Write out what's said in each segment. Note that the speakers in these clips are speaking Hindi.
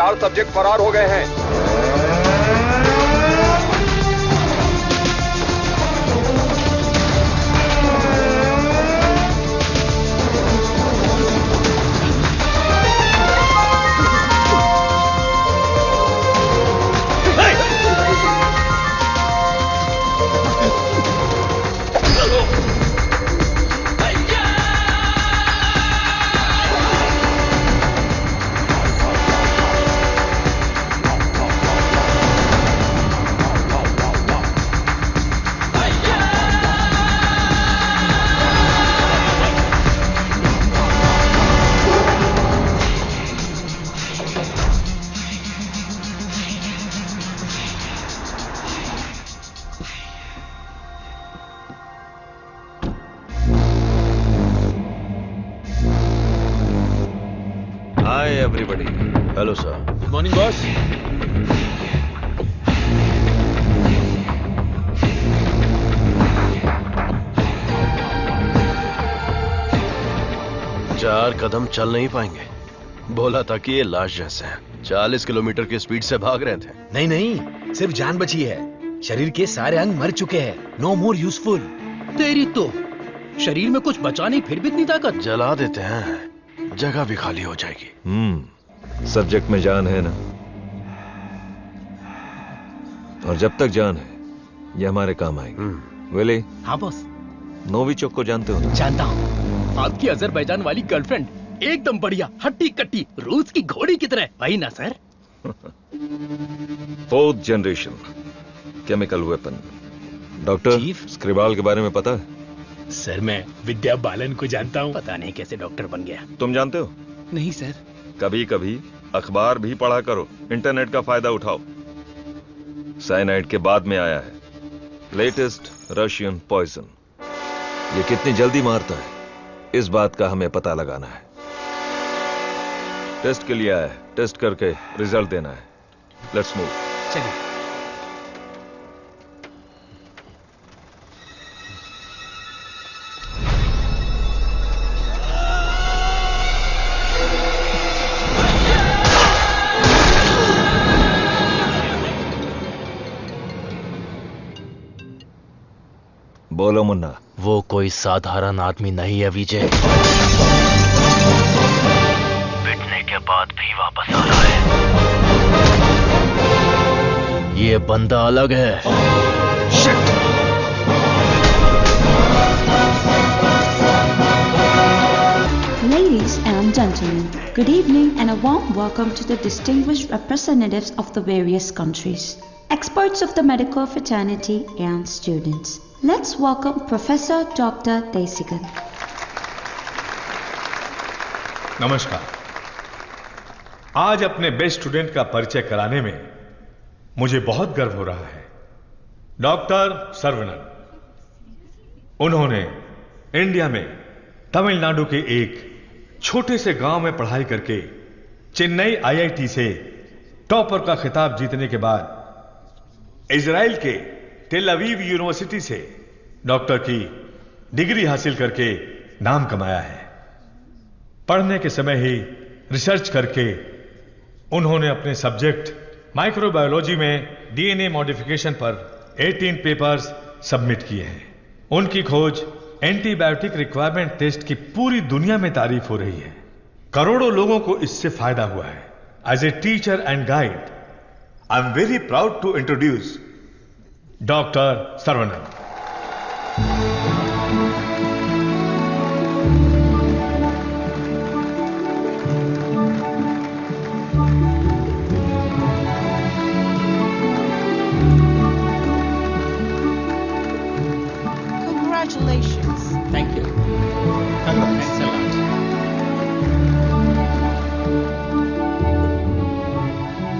4 सब्जेक्ट फरार हो गए हैं। Hello sir. Good morning boss. चार कदम चल नहीं पाएंगे। बोला था कि ये लाश जैसे हैं। 40 किलोमीटर की स्पीड से भाग रहे थे। नहीं नहीं, सिर्फ जान बची है। शरीर के सारे अंग मर चुके हैं। No more useful. तेरी तो शरीर में कुछ बचा नहीं, फिर भी इतनी ताकत। जला देते हैं, जगह भी खाली हो जाएगी। सब्जेक्ट में जान है ना, और जब तक जान है ये हमारे काम आएंगे। विली। हाँ बॉस। नोविचोक को जानते हो ना? जानता हूँ। आपकी अजरबैजान वाली गर्लफ्रेंड एकदम बढ़िया, हट्टी कट्टी, रूस की घोड़ी की तरह। वही ना sir? 4th generation chemical weapon. Doctor Skripal के बारे में पता है? सर मैं विद्या बालन को जानता हूँ। पता नहीं कैसे डॉक्टर बन गया। तुम जानते हो? नहीं सर। कभी कभी अखबार भी पढ़ा करो, इंटरनेट का फायदा उठाओ। साइनाइड के बाद में आया है लेटेस्ट रशियन पॉइजन। ये कितनी जल्दी मारता है, इस बात का हमें पता लगाना है। टेस्ट के लिए आया है, टेस्ट करके रिजल्ट देना है। Let's move. चलिए। बोलो मुन्ना। वो कोई साधारण आदमी नहीं है विजय। पिटने के बाद भी वापस आ रहा है। ये बंदा अलग है। Shit! Ladies and gentlemen, good evening and a warm welcome to the distinguished representatives of the various countries, experts of the medical fraternity and students. Let's welcome Professor Dr. Desikan. नमस्कार। आज अपने बेस्ट स्टूडेंट का परिचय कराने में मुझे बहुत गर्व हो रहा है। डॉक्टर सर्वनन। उन्होंने इंडिया में तमिलनाडु के एक छोटे से गांव में पढ़ाई करके चेन्नई आईआईटी से टॉपर का खिताब जीतने के बाद इजराइल के टेल अवीव यूनिवर्सिटी से डॉक्टर की डिग्री हासिल करके नाम कमाया है। पढ़ने के समय ही रिसर्च करके उन्होंने अपने सब्जेक्ट माइक्रोबायोलॉजी में डीएनए मॉडिफिकेशन पर 18 पेपर्स सबमिट किए हैं। उनकी खोज एंटीबायोटिक रिक्वायरमेंट टेस्ट की पूरी दुनिया में तारीफ हो रही है। करोड़ों लोगों को इससे फायदा हुआ है। As a teacher and guide, I am very proud to introduce doctor Saravanan. Congratulations. Thank you. Thanks a lot.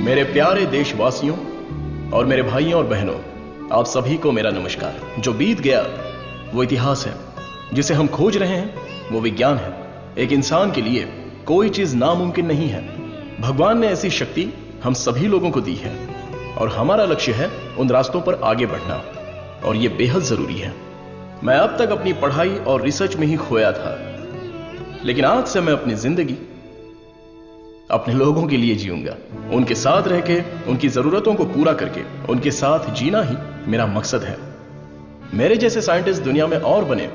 मेरे प्यारे देशवासियों और मेरे भाइयों और बहनों, आप सभी को मेरा नमस्कार। जो बीत गया वो इतिहास है, जिसे हम खोज रहे हैं वो विज्ञान है। एक इंसान के लिए कोई चीज नामुमकिन नहीं है। भगवान ने ऐसी शक्ति हम सभी लोगों को दी है और हमारा लक्ष्य है उन रास्तों पर आगे बढ़ना, और ये बेहद जरूरी है। मैं अब तक अपनी पढ़ाई और रिसर्च में ही खोया था, लेकिन आज से मैं अपनी जिंदगी अपने लोगों के लिए जीऊंगा, उनके साथ रह के, उनकी जरूरतों को पूरा करके उनके साथ जीना ही मेरा मकसद है। मेरे जैसे साइंटिस्ट दुनिया में और बने,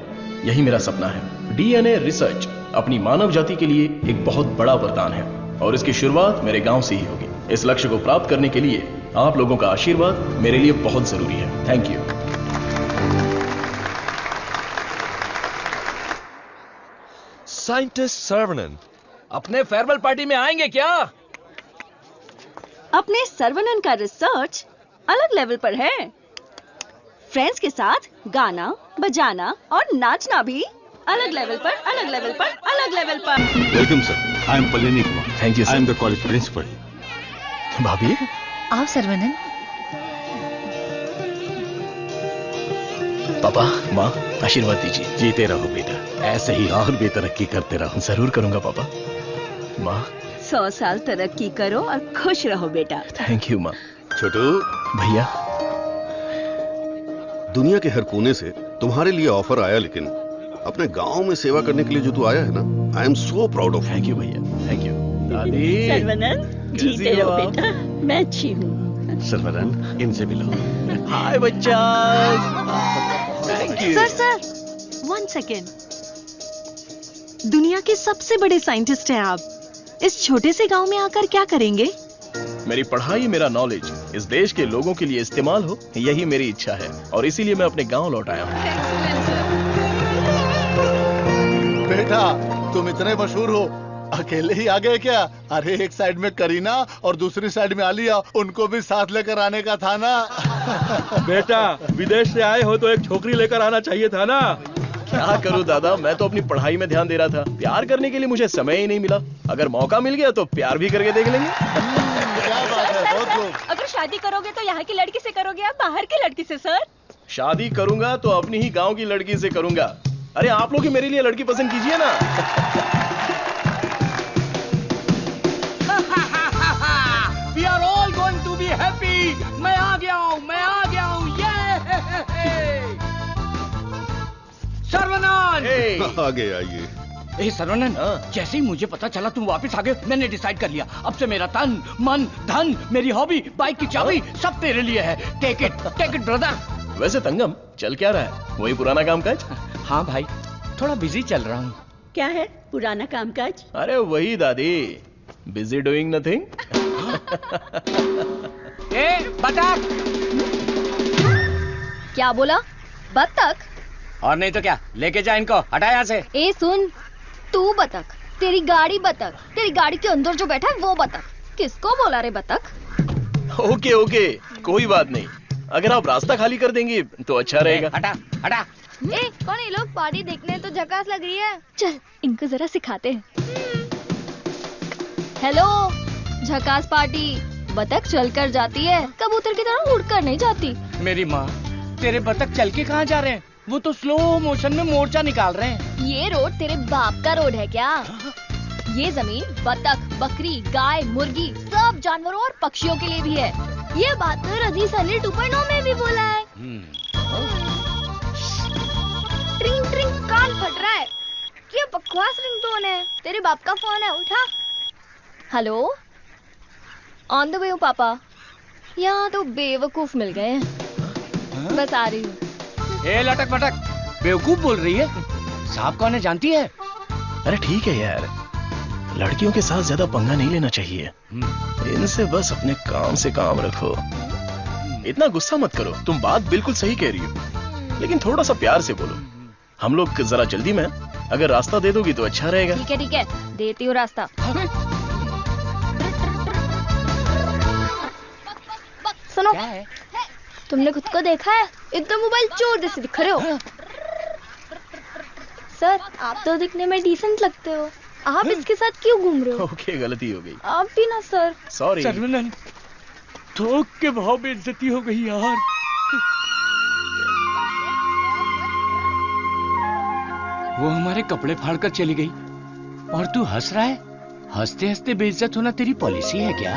यही मेरा सपना है। डीएनए रिसर्च अपनी मानव जाति के लिए एक बहुत बड़ा वरदान है और इसकी शुरुआत मेरे गांव से ही होगी। इस लक्ष्य को प्राप्त करने के लिए आप लोगों का आशीर्वाद मेरे लिए बहुत जरूरी है। Thank you. साइंटिस्ट सर्वनन अपने फेयरवेल पार्टी में आएंगे क्या? अपने सर्वनन का रिसर्च अलग लेवल पर है। फ्रेंड्स के साथ गाना, बजाना और नाचना भी अलग लेवल पर, अलग लेवल पर, अलग लेवल पर। Welcome sir, I am Pallavi Kumar. Thank you I am the college principal. भाभी, आओ सर्वनन। पापा, माँ, आशीर्वाद दीजिए। जीते रहो बेटा, ऐसे ही और भी तरक्की करते रहो। जरूर करूंगा पापा। माँ, 100 साल तरक्की करो और खुश रहो बेटा। थैंक यू माँ। छोटू भैया, दुनिया के हर कोने से तुम्हारे लिए ऑफर आया, लेकिन अपने गांव में सेवा करने के लिए जो तू आया है ना, आई am so proud of. Thank you भैया, थैंक यू। दादी, सर्वनन, जीते रहो बेटा, मैं अच्छी हूँ। सर्वनन, इनसे मिलो। हाय बच्चा। Thank you. Sir, 1 second. दुनिया के सबसे बड़े साइंटिस्ट हैं आप, इस छोटे से गांव में आकर क्या करेंगे? मेरी पढ़ाई, मेरा नॉलेज इस देश के लोगों के लिए इस्तेमाल हो, यही मेरी इच्छा है और इसीलिए मैं अपने गांव लौट आया हूँ। बेटा, तुम इतने मशहूर हो, अकेले ही आ गए क्या? अरे एक साइड में करीना और दूसरी साइड में आलिया, उनको भी साथ लेकर आने का था ना। बेटा, विदेश से आए हो तो एक छोकरी लेकर आना चाहिए था ना। क्या करूं दादा, मैं तो अपनी पढ़ाई में ध्यान दे रहा था। प्यार करने के लिए मुझे समय ही नहीं मिला। अगर मौका मिल गया तो प्यार भी करके देख लेंगे। क्या बात है, बहुत खूब। अगर शादी करोगे तो यहाँ की लड़की से करोगे या बाहर की लड़की से? सर, शादी करूंगा तो अपनी ही गांव की लड़की से करूंगा। अरे आप लोग ही मेरे लिए लड़की पसंद कीजिए ना। We are all going to be happy. मैं आ गया हूँ, मैं आ गया हूँ। सर्वनन, आगे आइए। ए सर्वनन, जैसे ही मुझे पता चला तुम वापस आ गए, मैंने डिसाइड कर लिया, अब से मेरा तन, मन, धन, मेरी हॉबी, बाइक की चाबी सब तेरे लिए है। Take it brother. वैसे तंगम, चल क्या रहा है? वही पुराना काम काज? हाँ भाई, थोड़ा बिजी चल रहा हूँ। क्या है पुराना कामकाज? अरे वही दादी, बिजी डूइंग नथिंग। ए बतख। क्या बोला? बतख? और नहीं तो क्या, लेके जा इनको, हटा यहाँ से। ए सुन, तू बतख, तेरी गाड़ी बतख, तेरी गाड़ी के अंदर जो बैठा है वो बतख। किसको बोला रे बतख? ओके ओके, कोई बात नहीं। अगर आप रास्ता खाली कर देंगी तो अच्छा रहेगा। हटा हटा। ए, कौन ये लोग? पार्टी देखने तो झकास लग रही है। चल इनको जरा सिखाते हैं। हेलो, झकास पार्टी। बतख चलकर जाती है, कबूतर की तरह उड़कर नहीं जाती। मेरी माँ, तेरे बतख चल के कहाँ जा रहे हैं? वो तो स्लो मोशन में मोर्चा निकाल रहे हैं। ये रोड तेरे बाप का रोड है क्या? ये जमीन बतख, बकरी, गाय, मुर्गी, सब जानवरों और पक्षियों के लिए भी है। ये बात तो रजी सनी 2.0 में भी बोला है। ट्रिंग ट्रिंग, कान फट रहा है। क्या बकवास रिंगटोन है? तेरे बाप का फोन है, उठा। हेलो, ऑन द वे हूँ पापा। यहाँ तो बेवकूफ मिल गए हैं। बस आ रही हूँ। ए लटक पटक, बेवकूफ बोल रही है? साहब कौन है जानती है? अरे ठीक है यार, लड़कियों के साथ ज्यादा पंगा नहीं लेना चाहिए। इनसे बस अपने काम से काम रखो। इतना गुस्सा मत करो, तुम बात बिल्कुल सही कह रही हो, लेकिन थोड़ा सा प्यार से बोलो। हम लोग जरा जल्दी में, अगर रास्ता दे दोगी तो अच्छा रहेगा। ठीक है, देती हूँ रास्ता। सुनो, तुमने खुद को देखा है? इतना मोबाइल चोर जैसे दिख रहे हो। सर, आप तो दिखने में डिसेंट लगते हो, आप इसके साथ क्यों घूम रहे हो? ओके, गलती हो गई। आप भी ना सर। सॉरी। सर्वनन, थोक के भाव में इज्जती हो गई यार। वो हमारे कपड़े फाड़कर चली गई और तू हंस रहा है? हंसते हंसते बेइज्जत होना तेरी पॉलिसी है क्या?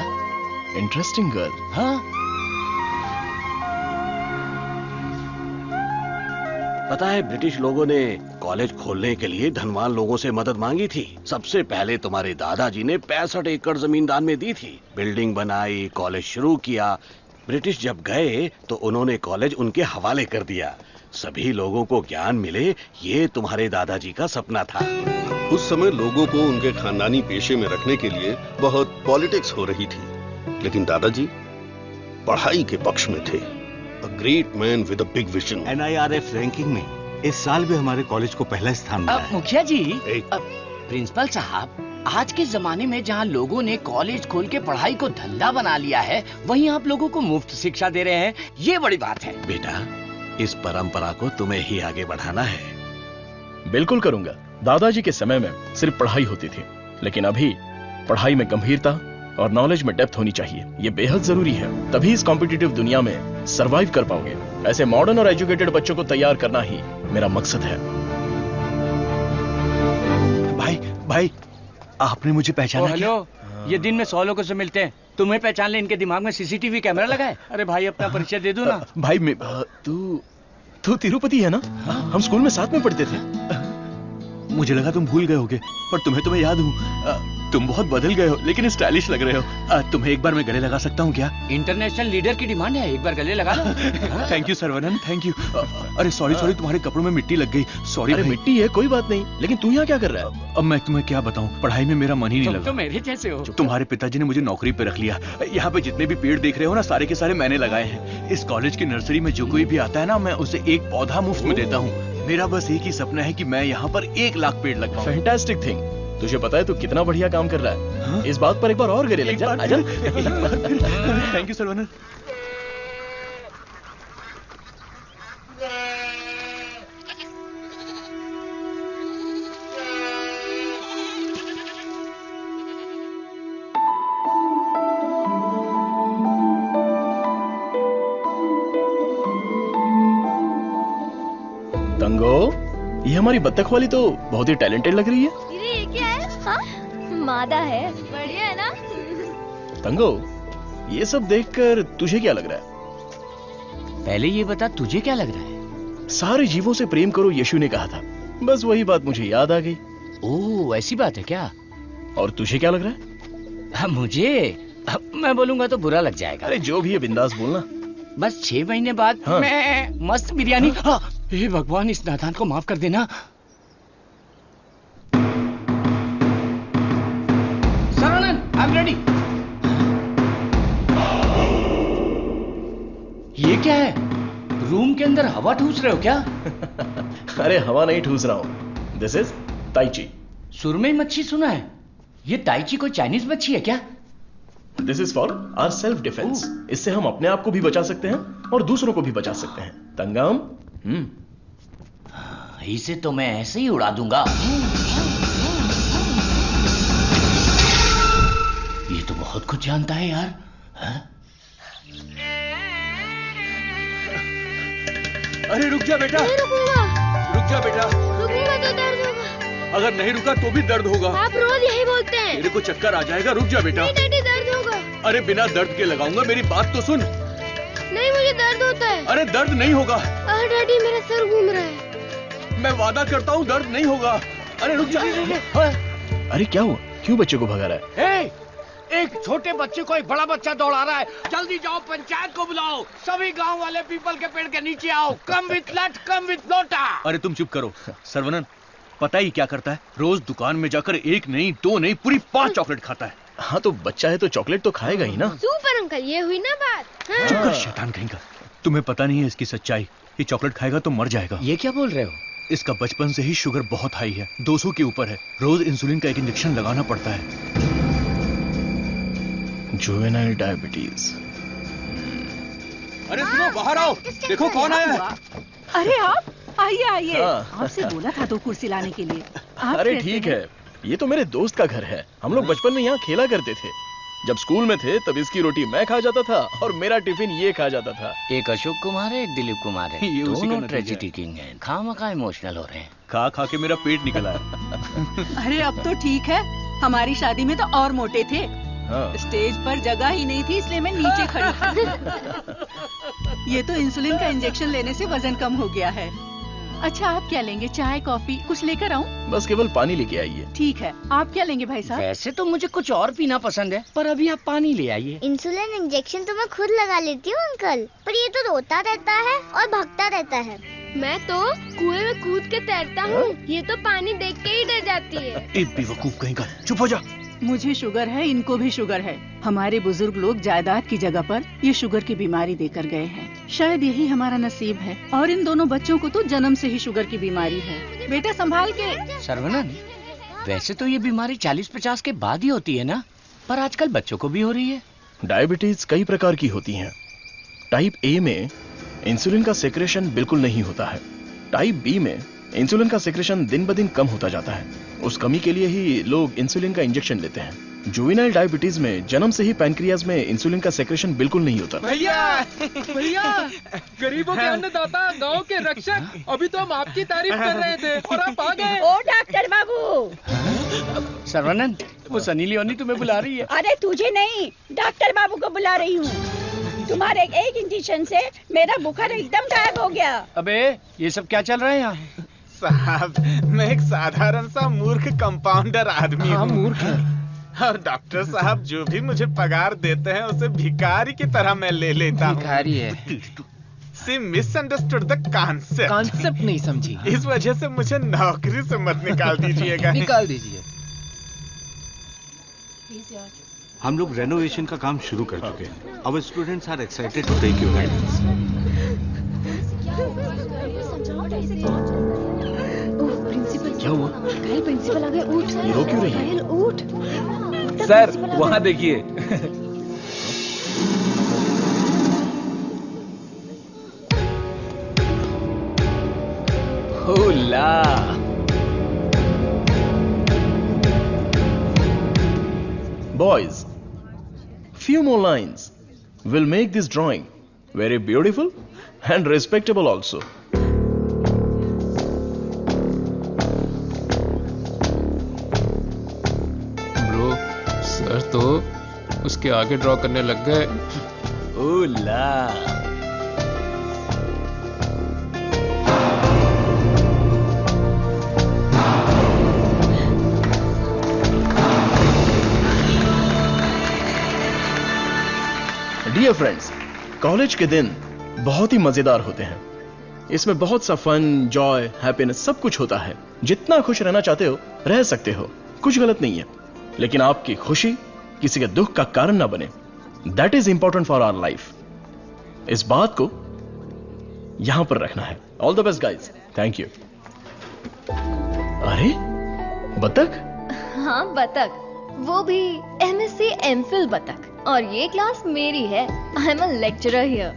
Interesting girl. हाँ, पता है ब्रिटिश लोगों ने कॉलेज खोलने के लिए धनवान लोगों से मदद मांगी थी। सबसे पहले तुम्हारे दादाजी ने 65 एकड़ जमीन दान में दी थी। बिल्डिंग बनाई, कॉलेज शुरू किया। ब्रिटिश जब गए तो उन्होंने कॉलेज उनके हवाले कर दिया। सभी लोगों को ज्ञान मिले, ये तुम्हारे दादाजी का सपना था। उस समय लोगों को उनके खानदानी पेशे में रखने के लिए बहुत पॉलिटिक्स हो रही थी, लेकिन दादाजी पढ़ाई के पक्ष में थे। A great man with a big vision. NIRF ranking में इस साल भी हमारे कॉलेज को पहला स्थान मिला है। मुखिया जी, प्रिंसिपल साहब, आज के जमाने में जहाँ लोगों ने कॉलेज खोल के पढ़ाई को धंधा बना लिया है, वहीं आप लोगों को मुफ्त शिक्षा दे रहे हैं। ये बड़ी बात है। बेटा, इस परंपरा को तुम्हें ही आगे बढ़ाना है। बिल्कुल करूंगा। दादाजी के समय में सिर्फ पढ़ाई होती थी, लेकिन अभी पढ़ाई में गंभीरता और नॉलेज में डेप्थ होनी चाहिए। ये बेहद जरूरी है, तभी इस कॉम्पिटिटिव दुनिया में सरवाइव कर पाओगे। ऐसे मॉडर्न और एजुकेटेड बच्चों को तैयार करना ही मेरा मकसद है। भाई, आपने मुझे पहचाना? हेलो, ये दिन में 100 लोगों से मिलते हैं, तुम्हें पहचान ले इनके दिमाग में सीसीटीवी कैमरा लगा है। अरे भाई, अपना परिचय दे दो ना। भाई, तू तिरुपति है ना? हम स्कूल में साथ में पढ़ते थे। मुझे लगा तुम भूल गए होगे, पर तुम्हें तो मैं याद हूँ। तुम बहुत बदल गए हो, लेकिन स्टाइलिश लग रहे हो। तुम्हें एक बार मैं गले लगा सकता हूँ क्या? इंटरनेशनल लीडर की डिमांड है, एक बार गले लगा लो। Thank you Saravanan, thank you. अरे सॉरी, तुम्हारे कपड़ों में मिट्टी लग गई। सॉरी। अरे मिट्टी है, कोई बात नहीं, लेकिन तू यहाँ क्या कर रहा है? अब मैं तुम्हें क्या बताऊँ, पढ़ाई में मेरा मन ही नहीं लगा। तो मेरे जैसे हो। तुम्हारे पिताजी ने मुझे नौकरी पे रख लिया। यहाँ पे जितने भी पेड़ देख रहे हो ना, सारे के सारे मैंने लगाए हैं। इस कॉलेज की नर्सरी में जो कोई भी आता है ना, मैं उसे एक पौधा मुफ्त में देता हूँ। मेरा बस एक ही सपना है कि मैं यहाँ पर 1 लाख पेड़ लगवाऊं। Fantastic thing. तुझे पता है तू कितना बढ़िया काम कर रहा है? हाँ? इस बात पर एक बार और गले लग जा। आजा। Thank you Saravanan. तंगो, ये हमारी बत्तख वाली तो बहुत ही टैलेंटेड लग रही है। ये क्या है? हाँ? मादा है। बढ़िया है ना? तंगो, ये सब देखकर तुझे क्या लग रहा है? पहले ये बता, तुझे क्या लग रहा है? सारे जीवों से प्रेम करो, यीशु ने कहा था। बस वही बात मुझे याद आ गई। ओह, ऐसी बात है क्या? और तुझे क्या लग रहा है? मुझे, मैं बोलूंगा तो बुरा लग जाएगा। अरे जो भी है बिंदास बोलना। बस 6 महीने बाद हाँ। मैं मस्त बिरयानी। हे भगवान, इस नादान को माफ कर देना। Saravanan, I am ready. ये क्या है? रूम के अंदर हवा ठूस रहे हो क्या? अरे हवा नहीं ठूस रहा हूं। This is tai chi. सुरमई मच्छी सुना है। ये ताइची कोई चाइनीज मच्छी है क्या? This is for our self defence. इससे हम अपने आप को भी बचा सकते हैं और दूसरों को भी बचा सकते हैं। तंगम, इसे तो मैं ऐसे ही उड़ा दूंगा। ये तो बहुत कुछ जानता है यार। अरे रुक जा बेटा। नहीं रुकूंगा। रुक जा बेटा। रुकूंगा तो दर्द होगा। अगर नहीं रुका तो भी दर्द होगा। आप रोज यही बोलते हैं। तेरे को चक्कर आ जाएगा, रुक जा बेटा। नहीं डैडी, दर्द होगा। अरे बिना दर्द के लगाऊंगा, मेरी बात तो सुन। नहीं, मुझे दर्द होता है। अरे दर्द नहीं होगा। डैडी, मेरा सर घूम रहा है। मैं वादा करता हूँ दर्द नहीं होगा। अरे रुक जा। अरे क्या हुआ? क्यों बच्चे को भगा रहा है? एक छोटे बच्चे को एक बड़ा बच्चा दौड़ा रहा है। जल्दी जाओ, पंचायत को बुलाओ। सभी गांव वाले पीपल के पेड़ के नीचे आओ। कम विथ लट, कम विथ लोटा। अरे तुम चुप करो। सर्वनन पता ही क्या करता है? रोज दुकान में जाकर 1 नहीं 2 नहीं पूरी 5 चॉकलेट खाता है। हाँ तो बच्चा है तो चॉकलेट तो खाएगा ही ना। सुपर अंकल, ये हुई ना बात। हाँ। चुप कर शैतान कहीं का। तुम्हें पता नहीं है इसकी सच्चाई। ये चॉकलेट खाएगा तो मर जाएगा। ये क्या बोल रहे हो? इसका बचपन से ही शुगर बहुत हाई है, 200 के ऊपर है। रोज इंसुलिन का एक इंजेक्शन लगाना पड़ता है। Juvenile diabetes. अरे सुनो, बाहर आओ, देखो कौन आया है। अरे आप आइए आइए। आपसे बोला था तो कुर्सी लाने के लिए। अरे ठीक है, ये तो मेरे दोस्त का घर है। हम लोग बचपन में यहाँ खेला करते थे। जब स्कूल में थे तब इसकी रोटी मैं खा जाता था और मेरा टिफिन ये खा जाता था। एक अशोक कुमार है, एक दिलीप कुमार है। ये उसी का दोनों नतीजा ट्रेजेडी किंग हैं। खामखा इमोशनल हो रहे हैं। खा खा के मेरा पेट निकला है। अरे अब तो ठीक है, हमारी शादी में तो और मोटे थे। हाँ। स्टेज पर जगह ही नहीं थी, इसलिए मैं नीचे खड़ी थी। ये तो इंसुलिन का इंजेक्शन लेने से वजन कम हो गया है। अच्छा आप क्या लेंगे, चाय कॉफी कुछ लेकर आऊं? बस केवल पानी लेके आइए। ठीक है, आप क्या लेंगे भाई साहब? वैसे तो मुझे कुछ और पीना पसंद है, पर अभी आप पानी ले आइए। इंसुलिन इंजेक्शन तो मैं खुद लगा लेती हूँ अंकल, पर ये तो रोता रहता है और भागता रहता है। मैं तो कुएं में कूद के तैरता हूँ, ये तो पानी देख के ही डर जाती है। एक बेवकूफ कहीं का, चुप हो जा। मुझे शुगर है, इनको भी शुगर है। हमारे बुजुर्ग लोग जायदाद की जगह पर ये शुगर की बीमारी देकर गए हैं। शायद यही हमारा नसीब है। और इन दोनों बच्चों को तो जन्म से ही शुगर की बीमारी है। बेटा संभाल के। सर्वनन, वैसे तो ये बीमारी 40-50 के बाद ही होती है ना, पर आजकल बच्चों को भी हो रही है। डायबिटीज कई प्रकार की होती हैं। टाइप ए में इंसुलिन का सेक्रेशन बिल्कुल नहीं होता है। टाइप बी में इंसुलिन का सेक्रेशन दिन ब दिन कम होता जाता है। उस कमी के लिए ही लोग इंसुलिन का इंजेक्शन लेते हैं। जुवेनाइल डायबिटीज में जन्म से ही पैनक्रियाज में इंसुलिन का सेक्रेशन बिल्कुल नहीं होता। भैया गरीबों के अन्नदाता, गांव के रक्षक, अभी तो हम आपकी तारीफ कर रहे थे और आप आ गए। ओ डॉक्टर बाबू। सर्वनन, वो सनी लियोनी तुम्हें बुला रही है। अरे तुझे नहीं, डॉक्टर बाबू को बुला रही हूँ। तुम्हारे एक इंजेक्शन से मेरा बुखार एकदम गायब हो गया। अबे ये सब क्या चल रहा है यहाँ? साहब, मैं एक साधारण सा मूर्ख कंपाउंडर आदमी हूँ। मूर्ख और डॉक्टर साहब जो भी मुझे पगार देते हैं उसे भिखारी की तरह मैं ले लेता हूँ। भिखारी है। सी मिसअंडरस्टूड द कॉन्सेप्ट। कॉन्सेप्ट नहीं समझी। इस वजह से मुझे नौकरी से मत निकाल दीजिएगा। निकाल दीजिए। हम लोग रेनोवेशन का काम शुरू कर चुके हैं। Our students are excited to take your guidance. क्या हुआ? प्रिंसिपल आ गए, उठ। ये रो क्यों रही है? उठ। सर वहाँ देखिए। होला। Boys, few more lines will make this drawing very beautiful and respectable also. Bro, sir तो उसके आगे ड्रॉ करने लग गए। ओला। डियर फ्रेंड्स, कॉलेज के दिन बहुत ही मजेदार होते हैं। इसमें बहुत सा फन, जॉय, हैप्पीनेस सब कुछ होता है। जितना खुश रहना चाहते हो रह सकते हो, कुछ गलत नहीं है। लेकिन आपकी खुशी किसी के दुख का कारण ना बने, that is important for our life. इस बात को यहां पर रखना है। All the best guys. Thank you. अरे बतख? हाँ बतख, वो भी MSc MPhil बतख। और ये क्लास मेरी है। I am a lecturer here.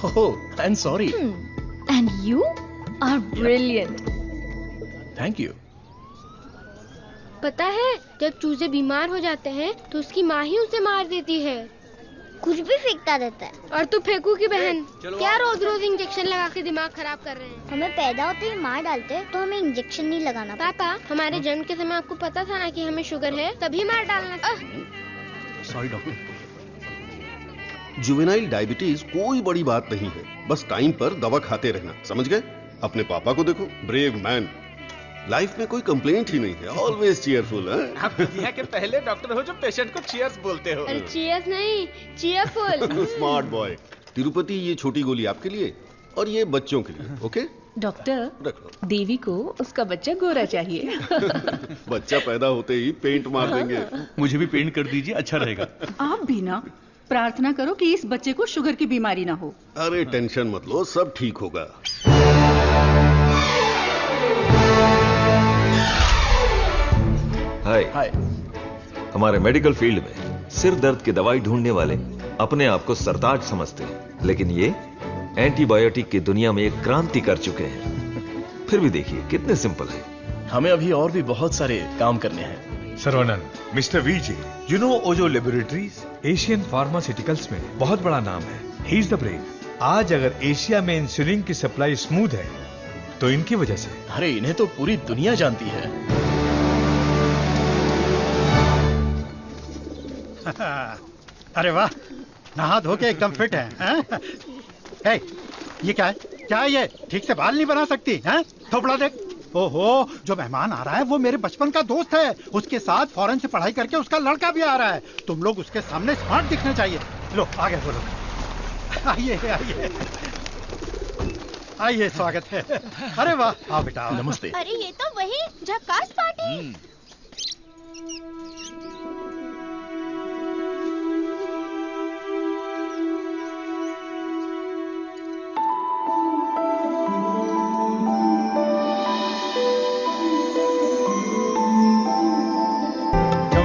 Oh, I am sorry. And you are brilliant. Thank you. पता है, जब चूजे बीमार हो जाते हैं तो उसकी माँ ही उसे मार देती है। कुछ भी फेंकता रहता है। और तू फेंकू की बहन, क्या रोज रोज इंजेक्शन लगा के दिमाग खराब कर रहे हैं। हमें पैदा होते ही मार डालते तो हमें इंजेक्शन नहीं लगाना। पापा, हमारे जन्म के समय आपको पता था ना कि हमें शुगर है, तभी मार डालना। Sorry doctor. जुवेनाइल डायबिटीज कोई बड़ी बात नहीं है, बस टाइम पर दवा खाते रहना, समझ गए? अपने पापा को देखो, ब्रेव मैन, लाइफ में कोई कंप्लेंट ही नहीं है, ऑलवेज चीयरफुल। आप दुनिया के पहले डॉक्टर हो जो पेशेंट को चीयर्स बोलते हो। अरे चीयर्स नहीं, चीयरफुल। Smart boy. तिरुपति, ये छोटी गोली आपके लिए और ये बच्चों के लिए। ओके डॉक्टर, रख लो। देवी को उसका बच्चा गोरा चाहिए। बच्चा पैदा होते ही पेंट मार देंगे। मुझे भी पेंट कर दीजिए, अच्छा रहेगा। आप भी ना प्रार्थना करो कि इस बच्चे को शुगर की बीमारी ना हो। अरे टेंशन मत लो, सब ठीक होगा। हाय। हमारे मेडिकल फील्ड में सिर दर्द की दवाई ढूंढने वाले अपने आप को सरताज समझते हैं, लेकिन ये एंटीबायोटिक की दुनिया में एक क्रांति कर चुके हैं। फिर भी देखिए कितने सिंपल है। हमें अभी और भी बहुत सारे काम करने हैं। Saravanan, mister VJ, you know Ojo laboratories Asian pharmaceuticals में बहुत बड़ा नाम है। He is the brain. आज अगर एशिया में इंसुलिन की सप्लाई स्मूथ है तो इनकी वजह से। अरे इन्हें तो पूरी दुनिया जानती है। अरे वाह, नहा धो के एकदम फिट है। ये क्या है? क्या ये ठीक से बाल नहीं बना सकती हैं? थोपड़ा देख। ओहो, जो मेहमान आ रहा है वो मेरे बचपन का दोस्त है। उसके साथ फॉरेन से पढ़ाई करके उसका लड़का भी आ रहा है। तुम लोग उसके सामने स्मार्ट दिखने चाहिए। लो आगे बोलो। आइए आइए आइए, स्वागत है। अरे वाह, आओ बेटा। नमस्ते। अरे ये तो वही झक्कास पार्टी।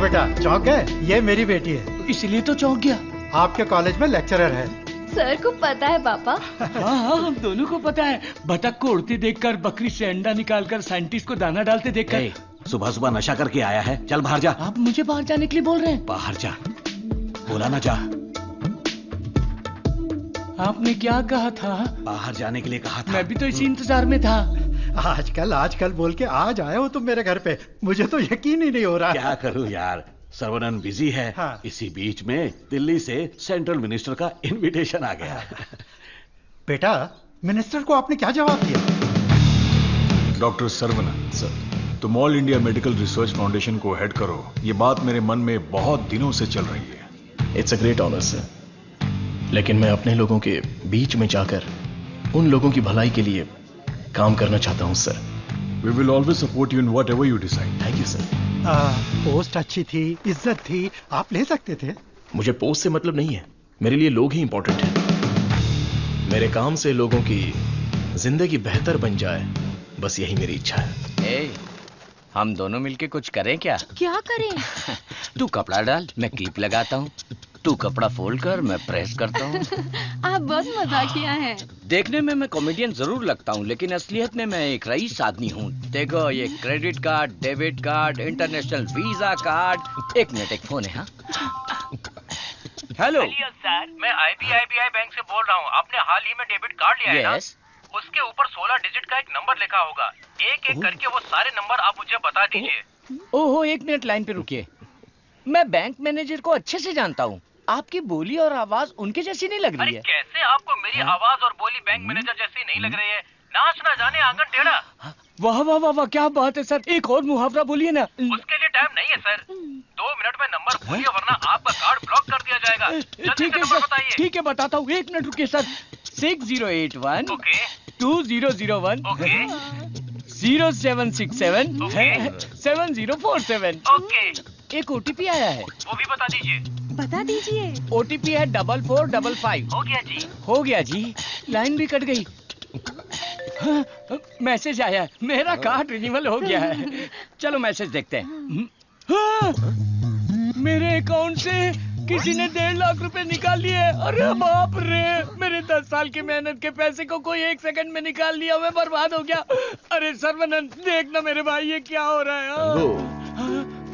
बेटा चौंक गए? ये मेरी बेटी है। इसलिए तो चौंक गया। आपके कॉलेज में लेक्चरर है। सर को पता है पापा। हाँ हाँ, हम दोनों को पता है। बतख को उड़ते देखकर, बकरी से अंडा निकालकर, साइंटिस्ट को दाना डालते देखकर। सुबह सुबह नशा करके आया है, चल बाहर जा। आप मुझे बाहर जाने के लिए बोल रहे हैं? बाहर जा, बोला ना जा। आपने क्या कहा था? बाहर जाने के लिए कहा था। मैं भी तो इसी इंतजार में था। आजकल बोल के आज आए हो तुम मेरे घर पे। मुझे तो यकीन ही नहीं हो रहा। क्या करूं यार, सर्वनन बिजी है। हाँ। इसी बीच में दिल्ली से सेंट्रल मिनिस्टर का इनविटेशन आ गया। बेटा, मिनिस्टर को आपने क्या जवाब दिया? डॉक्टर सर्वनन सर, तुम all India medical research foundation को हेड करो, ये बात मेरे मन में बहुत दिनों से चल रही है। It's a great honour sir, लेकिन मैं अपने लोगों के बीच में जाकर उन लोगों की भलाई के लिए काम करना चाहता हूं sir. We will always support you in whatever you decide. Thank you sir. Post अच्छी थी, इज्जत थी, आप ले सकते थे। मुझे पोस्ट से मतलब नहीं है, मेरे लिए लोग ही इंपॉर्टेंट हैं। मेरे काम से लोगों की जिंदगी बेहतर बन जाए, बस यही मेरी इच्छा है। हम दोनों मिलके कुछ करें क्या? क्या करें? तू कपड़ा डाल, मैं क्लिप लगाता हूँ। तू कपड़ा फोल्ड कर, मैं प्रेस करता हूँ। आप बहुत मजाकिया हैं। देखने में मैं कॉमेडियन जरूर लगता हूँ, लेकिन असलियत में मैं एक रईस आदमी हूँ। देखो, ये credit card, debit card, international visa card. एक मिनट, एक फोन है। हाँ, हेलो सर, मैं IBI बैंक से बोल रहा हूँ। आपने हाल ही में डेबिट कार्ड लिया है ना? उसके ऊपर 16 डिजिट का एक नंबर लिखा होगा। एक एक करके वो सारे नंबर आप मुझे बता दीजिए। ओहो, एक मिनट लाइन पे रुकिए। मैं बैंक मैनेजर को अच्छे से जानता हूँ। आपकी बोली और आवाज उनके जैसी नहीं लग रही है। कैसे आपको मेरी आवाज और बोली बैंक मैनेजर जैसी नहीं लग रही है? नाच ना जाने आंगन टेढ़ा। वाह वाह वाह वाह, क्या बात है सर। एक और मुहावरा बोलिए ना। उसके लिए टाइम नहीं है सर। 2 मिनट में नंबर बोलिए, वरना आपका कार्ड ब्लॉक कर दिया जाएगा। ठीक है सर, ठीक है, बताता हूँ। एक मिनट रुकिए सर। 6081 2001 0767 7047। एक OTP आया है, वो भी बता दीजिए। बता दीजिए। OTP है 4455। हो गया जी। हो गया जी। लाइन भी कट गई। हाँ, मैसेज आया है, मेरा कार्ड रिन्यूअल हो गया है। चलो मैसेज देखते हैं। हाँ, मेरे अकाउंट से किसी ने 1.5 लाख रुपए निकाल लिए। अरे बाप रे, मेरे 10 साल की मेहनत के पैसे को कोई 1 सेकंड में निकाल लिया। मैं बर्बाद हो गया। अरे सर्वनन, देखना मेरे भाई, ये क्या हो रहा है?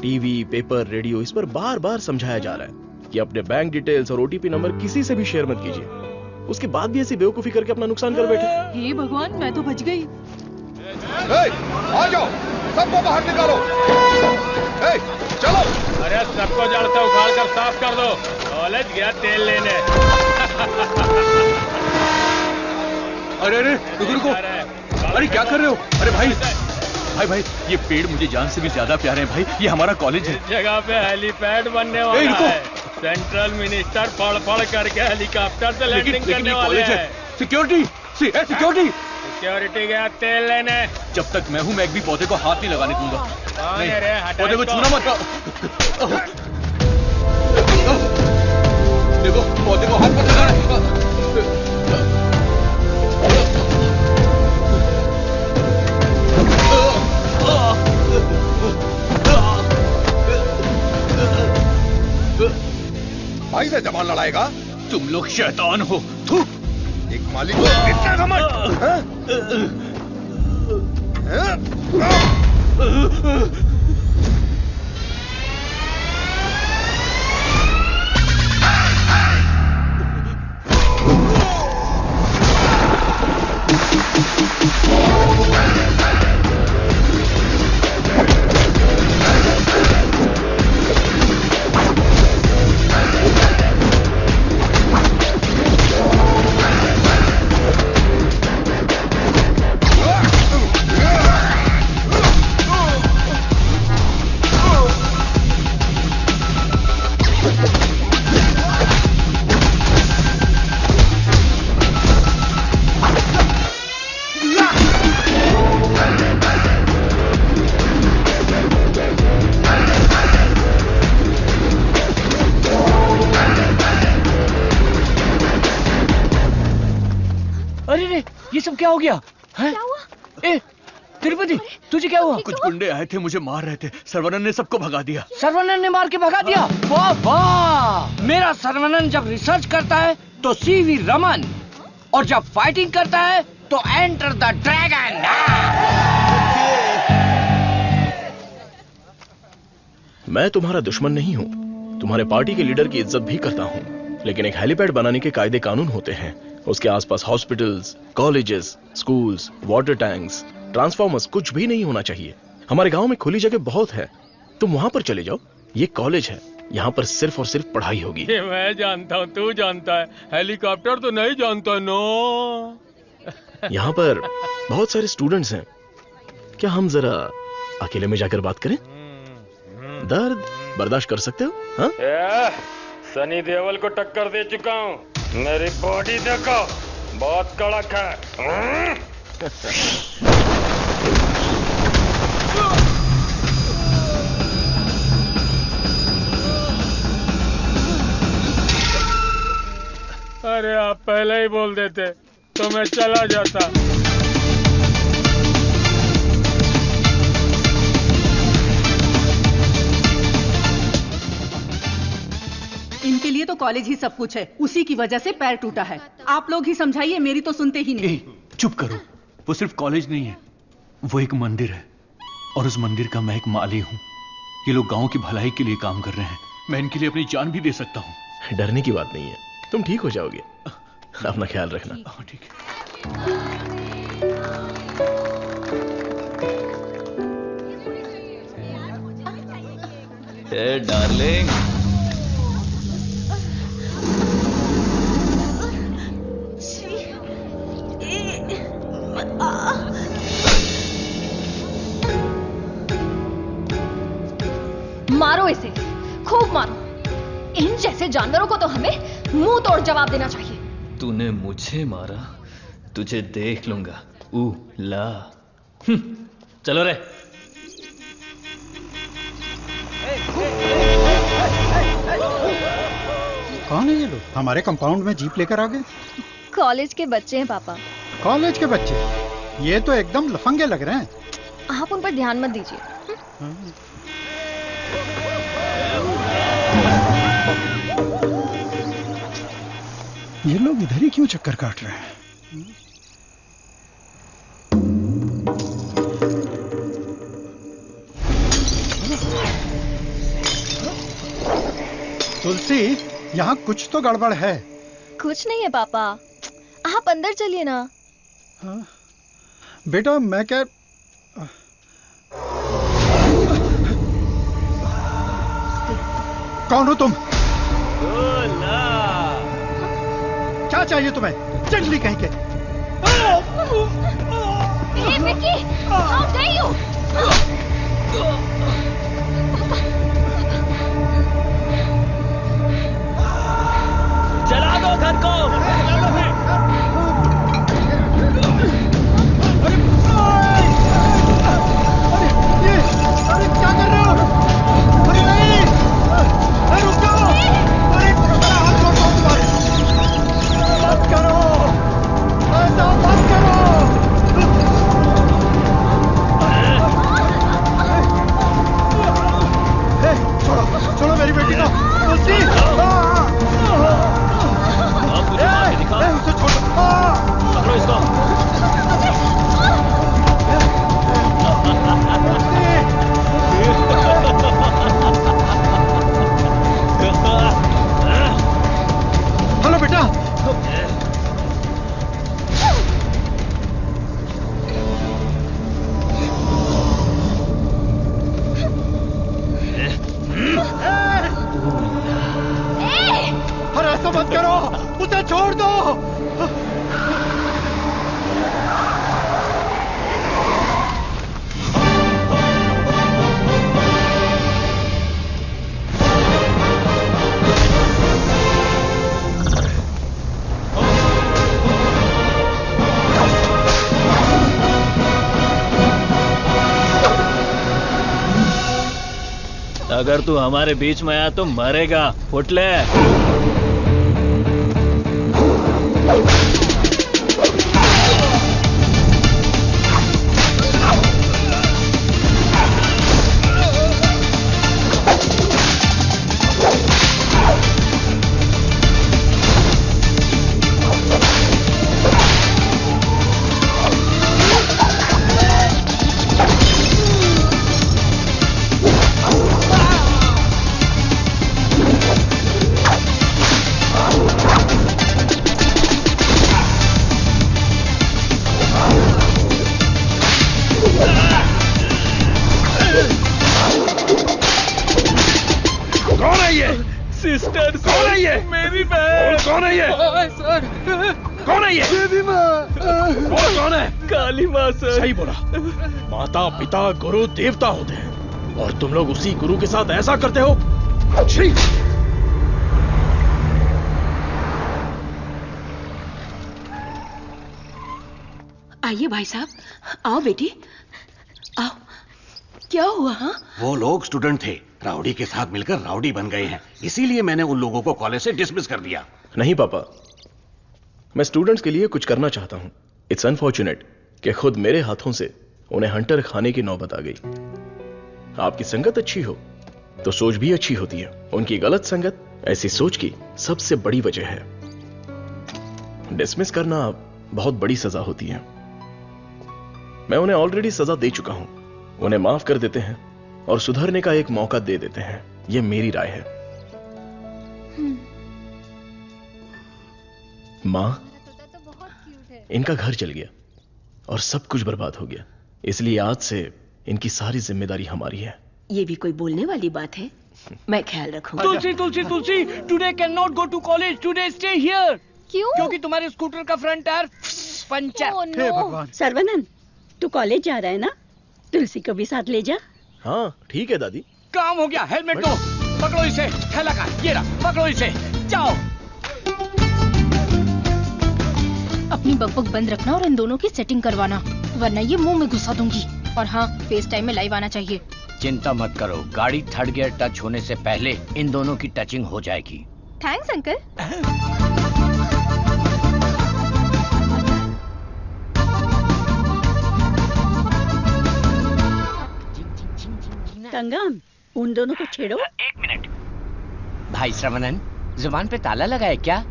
टीवी, पेपर, रेडियो, इस पर बार बार समझाया जा रहा है कि अपने बैंक डिटेल्स और OTP नंबर किसी से भी शेयर मत कीजिए। उसके बाद भी ऐसी बेवकूफी करके अपना नुकसान कर बैठे। हे भगवान, मैं तो बच गई। आ जाओ, सबको बाहर निकालो। चलो। अरे सबको जड़ से उखाड़ कर साफ कर दो। कॉलेज गया तेल लेने। अरे रुको। अरे क्या कर रहे हो? अरे भाई, ये पेड़ मुझे जान से भी ज्यादा प्यारे हैं भाई। ये हमारा कॉलेज है। इस जगह पे हेलीपैड बनने वाला है। सेंट्रल मिनिस्टर पढ़ करके हेलीकॉप्टर से लैंडिंग करने वाले हैं। सिक्योरिटी गया तेल लेने। जब तक मैं हूँ, मैं एक भी पौधे को हाथ नहीं लगाने दूंगा। पौधे को छूना मत। देखो, पौधे को हाथ मत लगाना। भाई से जबान लड़ाएगा? तुम लोग शैतान हो। एक मालिक को इतना घमंड। अरे रे, ये सब क्या हो गया? क्या हुआ? ए, तिरुपति, तुझे क्या हुआ? कुछ गुंडे आए थे, मुझे मार रहे थे। सर्वनन ने सबको भगा दिया। सर्वनन ने मार के भगा दिया? वाह वाह! मेरा सर्वनन जब रिसर्च करता है तो सीवी रमन, और जब फाइटिंग करता है तो एंटर द ड्रैगन। मैं तुम्हारा दुश्मन नहीं हूं, तुम्हारे पार्टी के लीडर की इज्जत भी करता हूं, लेकिन एक हेलीपैड बनाने के कायदे कानून होते हैं। उसके आसपास hospitals, colleges, schools, water tanks, transformers कुछ भी नहीं होना चाहिए। हमारे गांव में खुली जगह बहुत है, तुम वहां पर चले जाओ। ये कॉलेज है, यहाँ पर सिर्फ और सिर्फ पढ़ाई होगी। ये मैं जानता हूँ, तू जानता है, हेलीकॉप्टर तो नहीं जानता। नो, यहाँ पर बहुत सारे स्टूडेंट्स हैं, क्या हम जरा अकेले में जाकर बात करें? दर्द बर्दाश्त कर सकते हो? हाँ? सनी देओल को टक्कर दे चुका हूँ, मेरी बॉडी देखो, बहुत कड़क है। अरे आप पहले ही बोल देते तो मैं चला जाता। इनके लिए तो कॉलेज ही सब कुछ है, उसी की वजह से पैर टूटा है। आप लोग ही समझाइए, मेरी तो सुनते ही नहीं। चुप करो, वो सिर्फ कॉलेज नहीं है, वो एक मंदिर है, और उस मंदिर का मैं एक माली हूँ। ये लोग गांव की भलाई के लिए काम कर रहे हैं, मैं इनके लिए अपनी जान भी दे सकता हूँ। डरने की बात नहीं है, तुम ठीक हो जाओगे। अपना ख्याल रखना। ठीक है। डार्लिंग, मारो इसे, खूब मारो। इन जैसे जानवरों को तो हमें मुंह तोड़ जवाब देना चाहिए। तूने मुझे मारा, तुझे देख लूंगा। ला, चलो रे। कौन है ये लोग? हमारे कंपाउंड में जीप लेकर आ गए। कॉलेज के बच्चे हैं पापा। कॉलेज के बच्चे? ये तो एकदम लफंगे लग रहे हैं। आप उन पर ध्यान मत दीजिए। ये लोग इधर ही क्यों चक्कर काट रहे हैं? तुलसी, यहाँ कुछ तो गड़बड़ है। कुछ नहीं है पापा, आप अंदर चलिए ना। हाँ? बेटा मैं क्या, कौन हो तुम? क्या चाहिए तुम्हें? चंडली कहीं के। Hey, Vicky, how dare you? चला दो घर को। अरे क्या कर रहे हो? अरे नहीं, अरे रुक जाओ। अरे मेरा हाथ छोड़ो तुम्हारे। मत करो, ऐसा मत करो। छोड़ो, छोड़ो मेरी बेटी को। तुलसी, उसे छोड़ो। पकड़ो इसको। हेलो बेटा। अरे ऐसा मत करो, उसे छोड़ दो। अगर तू हमारे बीच में आया तो मरेगा, फुटले। कौन है ये? सर कौन है ये? देवी माँ। कौन है? काली माँ सर। सही बोला। माता पिता गुरु देवता होते हैं और तुम लोग उसी गुरु के साथ ऐसा करते हो। छी! आइए भाई साहब, आओ बेटी, आओ। क्या हुआ? हाँ, वो लोग स्टूडेंट थे, राउडी के साथ मिलकर राउडी बन गए हैं, इसीलिए मैंने उन लोगों को कॉलेज से डिसमिस कर दिया। नहीं पापा, मैं स्टूडेंट्स के लिए कुछ करना चाहता हूं। इट्स अनफॉर्चुनेट कि खुद मेरे हाथों से उन्हें हंटर खाने की नौबत आ गई। आपकी संगत अच्छी हो तो सोच भी अच्छी होती है। उनकी गलत संगत ऐसी सोच की सबसे बड़ी वजह है। डिसमिस करना बहुत बड़ी सजा होती है। मैं उन्हें ऑलरेडी सजा दे चुका हूं। उन्हें माफ कर देते हैं और सुधरने का एक मौका दे देते हैं। यह मेरी राय है। मां, इनका घर जल गया और सब कुछ बर्बाद हो गया, इसलिए आज से इनकी सारी जिम्मेदारी हमारी है। ये भी कोई बोलने वाली बात है? मैं ख्याल रखूंगा। Tulsi Tulsi Tulsi, today can not go to college, today stay here. क्यों? क्योंकि तुम्हारे स्कूटर का फ्रंट टायर पंचर। हे भगवान। सर्वनंद, तू कॉलेज जा रहा है ना? तुलसी को भी साथ ले जा। हाँ ठीक है दादी। काम हो गया। हेलमेट दो, पकड़ो इसे। थैला का ये रहा, पकड़ो इसे, जाओ। अपनी बकबक बंद रखना और इन दोनों की सेटिंग करवाना, वरना ये मुंह में घुसा दूंगी। और हाँ, फेस टाइम में लाइव आना चाहिए। चिंता मत करो, गाड़ी थर्ड गियर टच होने से पहले इन दोनों की टचिंग हो जाएगी। Thanks uncle. कंगम, उन दोनों को छेड़ो। एक मिनट। भाई श्रवणन, जुबान पे ताला लगा है क्या?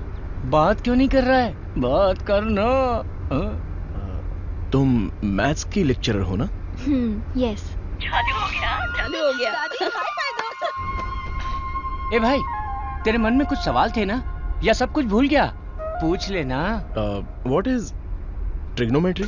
बात क्यों नहीं कर रहा है? बात करना। तुम मैथ्स की लेक्चरर हो ना? यस। चालू हो गया, चालू हो गया। ए भाई, तेरे मन में कुछ सवाल थे ना, या सब कुछ भूल गया? पूछ लेना। What is trigonometry?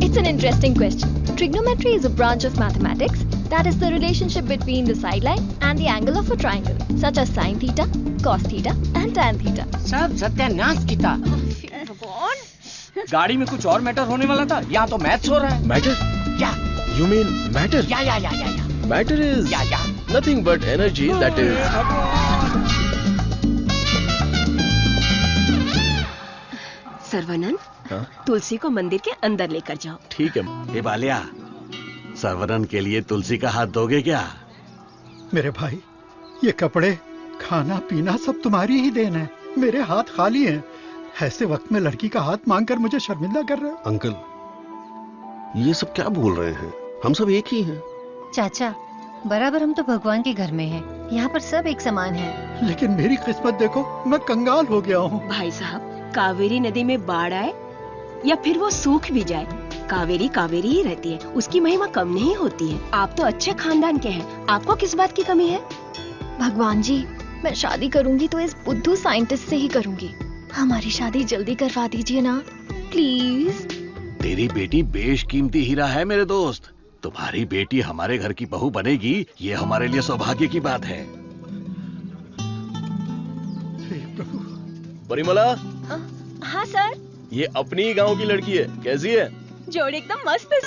It's an interesting question. Trigonometry is a branch of mathematics that is the relationship between the sideline and the angle of a triangle, such as sin theta, cos theta, and tan theta. सब सत्यानाश की था। गाड़ी में कुछ और मैटर होने वाला था, यहाँ तो मैथ्स हो रहा है। मैटर? या यू मीन मैटर? या matter is nothing but energy that is. Sarvanand, Tulsi को मंदिर के अंदर लेकर जाओ। ठीक है। हे बालिया, सर्वनंद के लिए तुलसी का हाथ दोगे क्या? मेरे भाई, ये कपड़े, खाना पीना सब तुम्हारी ही देन है। मेरे हाथ खाली हैं। ऐसे वक्त में लड़की का हाथ मांगकर मुझे शर्मिंदा कर रहे हो। अंकल, ये सब क्या बोल रहे हैं? हम सब एक ही हैं। चाचा, बराबर हम तो भगवान के घर में हैं। यहाँ पर सब एक समान है। लेकिन मेरी किस्मत देखो, मैं कंगाल हो गया हूँ। भाई साहब, कावेरी नदी में बाढ़ आए या फिर वो सूख भी जाए, कावेरी कावेरी ही रहती है। उसकी महिमा कम नहीं होती है। आप तो अच्छे खानदान के हैं, आपको किस बात की कमी है? भगवान जी, मैं शादी करूंगी तो इस बुद्धू साइंटिस्ट से ही करूंगी। हमारी शादी जल्दी करवा दीजिए ना, प्लीज। तेरी बेटी बेशकीमती हीरा है मेरे दोस्त। तुम्हारी बेटी हमारे घर की बहू बनेगी, ये हमारे लिए सौभाग्य की बात है। परिमला। हाँ सर। ये अपनी ही गांव की लड़की है, कैसी है? जोड़ी एकदम मस्त है।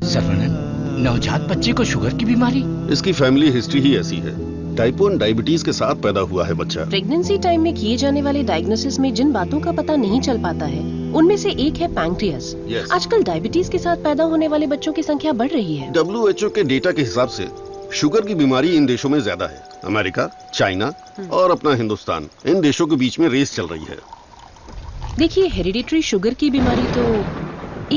सर्वनंद, नवजात बच्चे को शुगर की बीमारी? इसकी फैमिली हिस्ट्री ही ऐसी है। टाइप 1 डायबिटीज के साथ पैदा हुआ है बच्चा। प्रेगनेंसी टाइम में किए जाने वाले डायग्नोसिस में जिन बातों का पता नहीं चल पाता है, उनमें से एक है पैंक्रियास। आजकल डायबिटीज के साथ पैदा होने वाले बच्चों की संख्या बढ़ रही है। WHO के डेटा के हिसाब से शुगर की बीमारी इन देशों में ज्यादा है। अमेरिका, चाइना और अपना हिंदुस्तान, इन देशों के बीच में रेस चल रही है। देखिए, हेरिडिटरी शुगर की बीमारी तो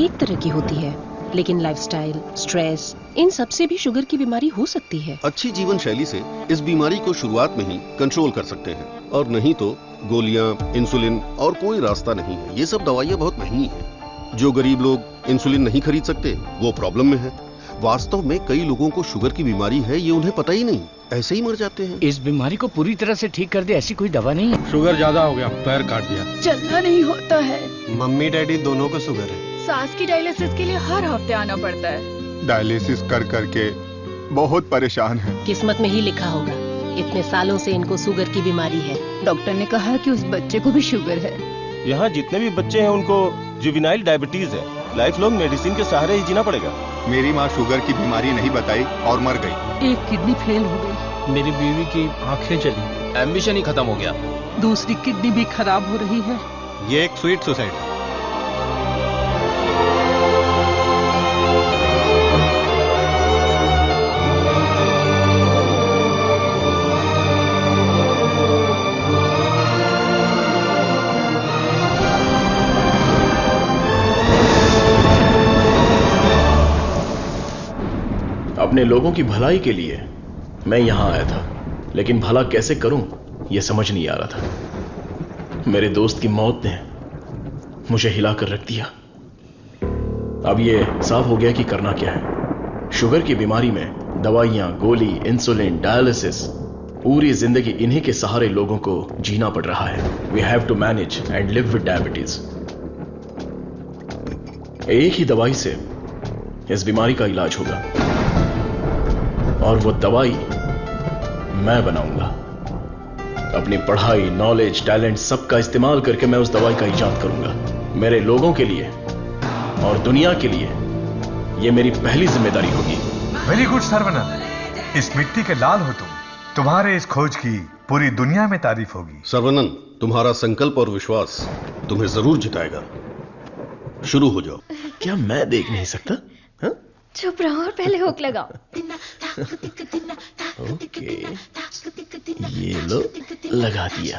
एक तरह की होती है, लेकिन लाइफस्टाइल, स्ट्रेस, इन सब से भी शुगर की बीमारी हो सकती है। अच्छी जीवन शैली से इस बीमारी को शुरुआत में ही कंट्रोल कर सकते हैं, और नहीं तो गोलियां, इंसुलिन और कोई रास्ता नहीं है। ये सब दवाइयां बहुत महंगी हैं। जो गरीब लोग इंसुलिन नहीं खरीद सकते, वो प्रॉब्लम में है। वास्तव में कई लोगों को शुगर की बीमारी है, ये उन्हें पता ही नहीं, ऐसे ही मर जाते हैं। इस बीमारी को पूरी तरह से ठीक कर दे ऐसी कोई दवा नहीं है। शुगर ज्यादा हो गया, पैर काट दिया। चलना नहीं होता है। मम्मी डैडी दोनों को शुगर है। सास की डायलिसिस के लिए हर हफ्ते आना पड़ता है। डायलिसिस कर करके बहुत परेशान हैं। किस्मत में ही लिखा होगा, इतने सालों से इनको शुगर की बीमारी है। डॉक्टर ने कहा कि उस बच्चे को भी शुगर है। यहाँ जितने भी बच्चे हैं उनको जुवेनाइल डायबिटीज है। लाइफ लॉन्ग मेडिसिन के सहारे ही जीना पड़ेगा। मेरी माँ शुगर की बीमारी नहीं बताई और मर गई। एक किडनी फेल हो गई। मेरी बीवी की आंखें चली, एम्बिशन ही खत्म हो गया। दूसरी किडनी भी खराब हो रही है। ये एक स्वीट सुसाइड है। अपने लोगों की भलाई के लिए मैं यहां आया था, लेकिन भला कैसे करूं यह समझ नहीं आ रहा था। मेरे दोस्त की मौत ने मुझे हिलाकर रख दिया। अब यह साफ हो गया कि करना क्या है। शुगर की बीमारी में दवाइयां, गोली, इंसुलिन, डायलिसिस, पूरी जिंदगी इन्हीं के सहारे लोगों को जीना पड़ रहा है। We have to manage and live with diabetes. एक ही दवाई से इस बीमारी का इलाज होगा और वो दवाई मैं बनाऊंगा। अपनी पढ़ाई, नॉलेज, टैलेंट सबका इस्तेमाल करके मैं उस दवाई का इजाद करूंगा। मेरे लोगों के लिए और दुनिया के लिए ये मेरी पहली जिम्मेदारी होगी। वेरी गुड सर्वनंद, इस मिट्टी के लाल हो तुम। तुम्हारे इस खोज की पूरी दुनिया में तारीफ होगी। सर्वनंद, तुम्हारा संकल्प और विश्वास तुम्हें जरूर जिताएगा। शुरू हो जाओ। क्या मैं देख नहीं सकता? चुप रहो और पहले हुक लगाओ। ओके, ये लो, लगा दिया।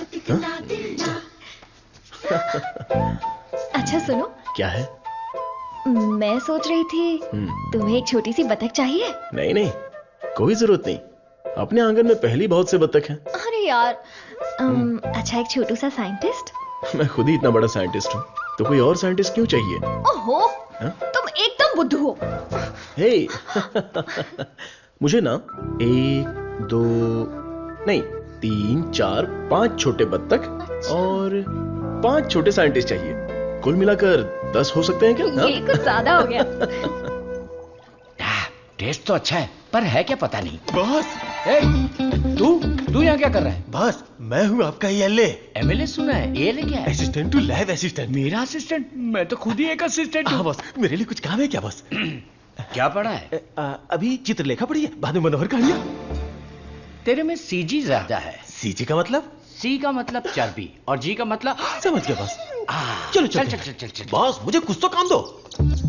अच्छा सुनो। क्या है? मैं सोच रही थी तुम्हें एक छोटी सी बतख चाहिए। नहीं नहीं, कोई जरूरत नहीं। अपने आंगन में पहली बहुत से बतख हैं। अरे यार, अच्छा एक छोटू सा साइंटिस्ट। मैं खुद ही इतना बड़ा साइंटिस्ट हूँ, तो कोई और साइंटिस्ट क्यों चाहिए? ओहो, तुम एकदम बुद्धू हो। हे, मुझे ना 1, 2 नहीं 3, 4, 5 छोटे बत्तख और 5 छोटे साइंटिस्ट चाहिए। कुल मिलाकर 10 हो सकते हैं क्या? ये कुछ ज्यादा हो गया। टेस्ट तो अच्छा है, पर है क्या पता नहीं। बॉस, तू यहाँ क्या कर रहा है? बॉस, मैं हूँ आपका एएलए। एमएलए सुना है, एएलए क्या है? Assistant to lab assistant. मेरा असिस्टेंट? मैं तो खुद ही एक असिस्टेंट हूँ। हाँ बॉस, मेरे लिए कुछ काम है क्या बॉस? क्या पढ़ा है? अभी चित्रलेखा पढ़ी है, बाद में मनोहर कहानियां। तेरे में सीजी ज्यादा है। सीजी का मतलब? सी का मतलब चर्बी और जी का मतलब समझ गया बॉस। चलो चल। बॉस, मुझे कुछ तो काम दो।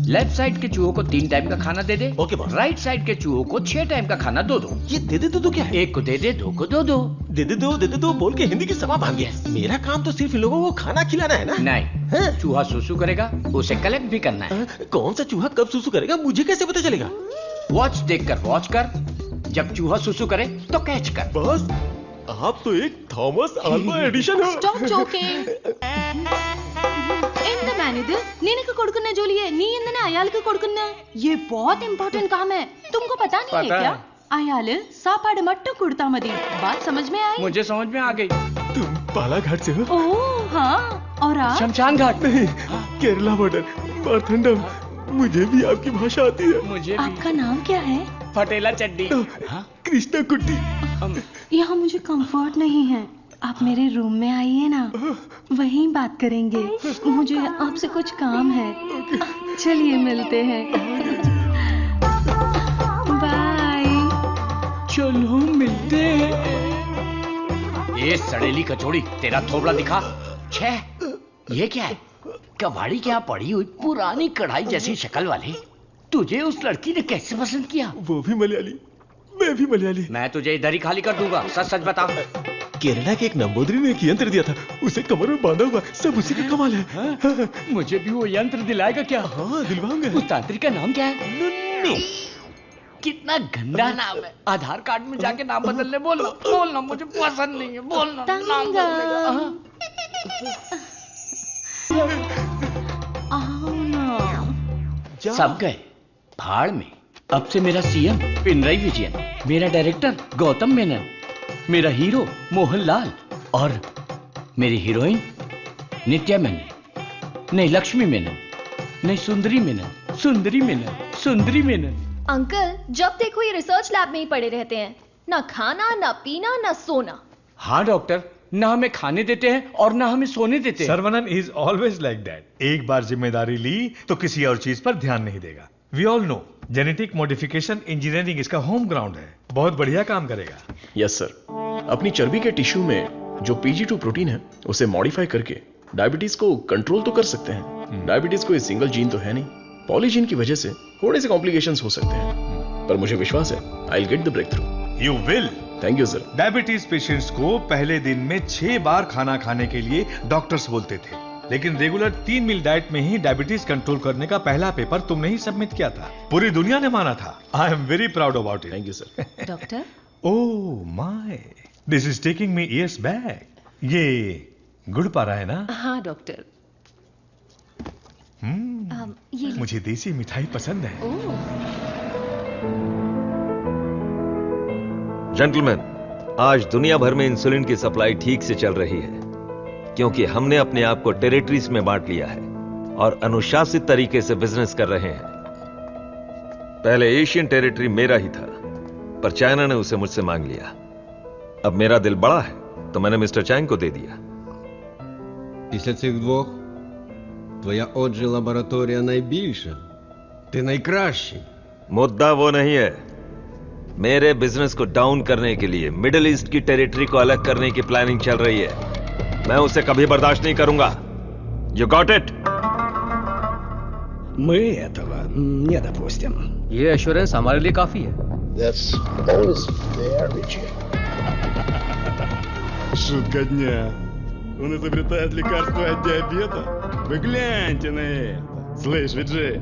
लेफ्ट साइड के चूहों को 3 टाइम का खाना दे दे। Okay boss. राइट साइड के चूहों को 6 टाइम का खाना दो। ये दे दे दो क्या है? एक को दे दे, 2 को दो। दे दे दो बोल के हिंदी की सभा भाग गया। मेरा काम तो सिर्फ इन लोगों को खाना खिलाना है ना? नहीं, चूहा सुसु करेगा, उसे कलेक्ट भी करना है। कौन सा चूहा कब सुसु करेगा मुझे कैसे पता चलेगा? वॉच देखकर वॉच कर, जब चूहा सुसु करे तो कैच कर। बॉस, आप तो एक थॉमस अल्वा एडिशन हो। Stop joking. ఎంత మేనేది నేనకు కొడుకున్నా జోలి है नी इंदने आयाल के కొడుకున్నా ये बहुत इंपॉर्टेंट काम है, तुमको पता नहीं है क्या? आयाल सापाड़ मट्टू कुड़ता मदी। बात समझ में आई? मुझे समझ में आ गई। तुम बालाघाट से हो? ओह हाँ, और आप? शमशान घाट। नहीं, केरला बॉर्डर, मारथंडम। मुझे भी आपकी भाषा आती है। मुझे भी। आपका नाम क्या है? फटेला चड्डी। कृष्णा कुट्टी। यहाँ मुझे कंफर्ट नहीं है, आप मेरे रूम में आइए ना, वहीं बात करेंगे। मुझे आपसे कुछ काम है। चलिए मिलते हैं। बाय। चलो मिलते हैं। ये सड़ेली कचौड़ी, तेरा थोबड़ा दिखा। छे, ये क्या है? कबाड़ी क्या पड़ी हुई पुरानी कढ़ाई जैसी शक्ल वाली। तुझे उस लड़की ने कैसे पसंद किया? वो भी मलयाली, मैं भी मलयाली। मैं तुझे इधर ही खाली कर दूंगा, सच सच बता। केरला के एक नंबूदरी ने एक यंत्र दिया था, उसे कमर में बांधा हुआ, सब उसी का कमाल है। हाँ? मुझे भी वो यंत्र दिलाएगा क्या? हाँ, दिलवाऊंगा। उस तांत्रिक का नाम क्या है? नुन्नू। कितना गंदा नाम है। आधार कार्ड में जाके नाम बदलने बोलना मुझे पसंद नहीं है। बोलना नाम बदलेगा। सब गए भाड़ में। अब से मेरा सीएम पिनराई विजयन, मेरा डायरेक्टर गौतम मेनन, मेरा हीरो मोहनलाल और मेरी हीरोइन नित्या मेनन। नहीं लक्ष्मी मेनन, नहीं सुंदरी मेनन, सुंदरी मेनन, सुंदरी मेनन। अंकल जब देखो ये रिसर्च लैब में ही पड़े रहते हैं, ना खाना ना पीना ना सोना। हाँ डॉक्टर, ना हमें खाने देते हैं और ना हमें सोने देते हैं। Saravanan is always like that. एक बार जिम्मेदारी ली तो किसी और चीज पर ध्यान नहीं देगा। We all know genetic modification engineering इसका होम ग्राउंड है, बहुत बढ़िया काम करेगा। Yes sir. अपनी चर्बी के टिश्यू में जो PG2 प्रोटीन है उसे मॉडिफाई करके डायबिटीज को कंट्रोल तो कर सकते हैं। डायबिटीज कोई सिंगल जीन तो है नहीं, पॉलीजीन की वजह से थोड़े से कॉम्प्लिकेशंस हो सकते हैं, पर मुझे विश्वास है I will get the break. You will. Thank you sir. Diabetes patients को पहले दिन में 6 बार खाना खाने के लिए डॉक्टर्स बोलते थे, लेकिन रेगुलर 3 मील डाइट में ही डायबिटीज कंट्रोल करने का पहला पेपर तुमने ही सबमिट किया था। पूरी दुनिया ने माना था। आई am very proud about it. Thank you sir. Doctor, oh my, this is taking me years back. ये गुड़ पारा है ना? हाँ डॉक्टर। मुझे देसी मिठाई पसंद है। जेंटलमैन, आज दुनिया भर में इंसुलिन की सप्लाई ठीक से चल रही है क्योंकि हमने अपने आप को टेरिटरीज में बांट लिया है और अनुशासित तरीके से बिजनेस कर रहे हैं। पहले एशियन टेरिटरी मेरा ही था, पर चाइना ने उसे मुझसे मांग लिया। अब मेरा दिल बड़ा है तो मैंने मिस्टर चैंग को दे दिया। Після цих двох твоя отже лабораторія найбільша. Ти найкращий. मुद्दा वो नहीं है। मेरे बिजनेस को डाउन करने के लिए मिडिल ईस्ट की टेरिटरी को अलग करने की प्लानिंग चल रही है। मैं उसे कभी बर्दाश्त नहीं करूंगा। You got it? Мы этого не допустим. ये एश्योरेंस हमारे लिए काफी है। That's always fair, Richard. Шутка дня. Он изобретает лекарство от диабета? Вы гляньте на это. Слышь, Виджей,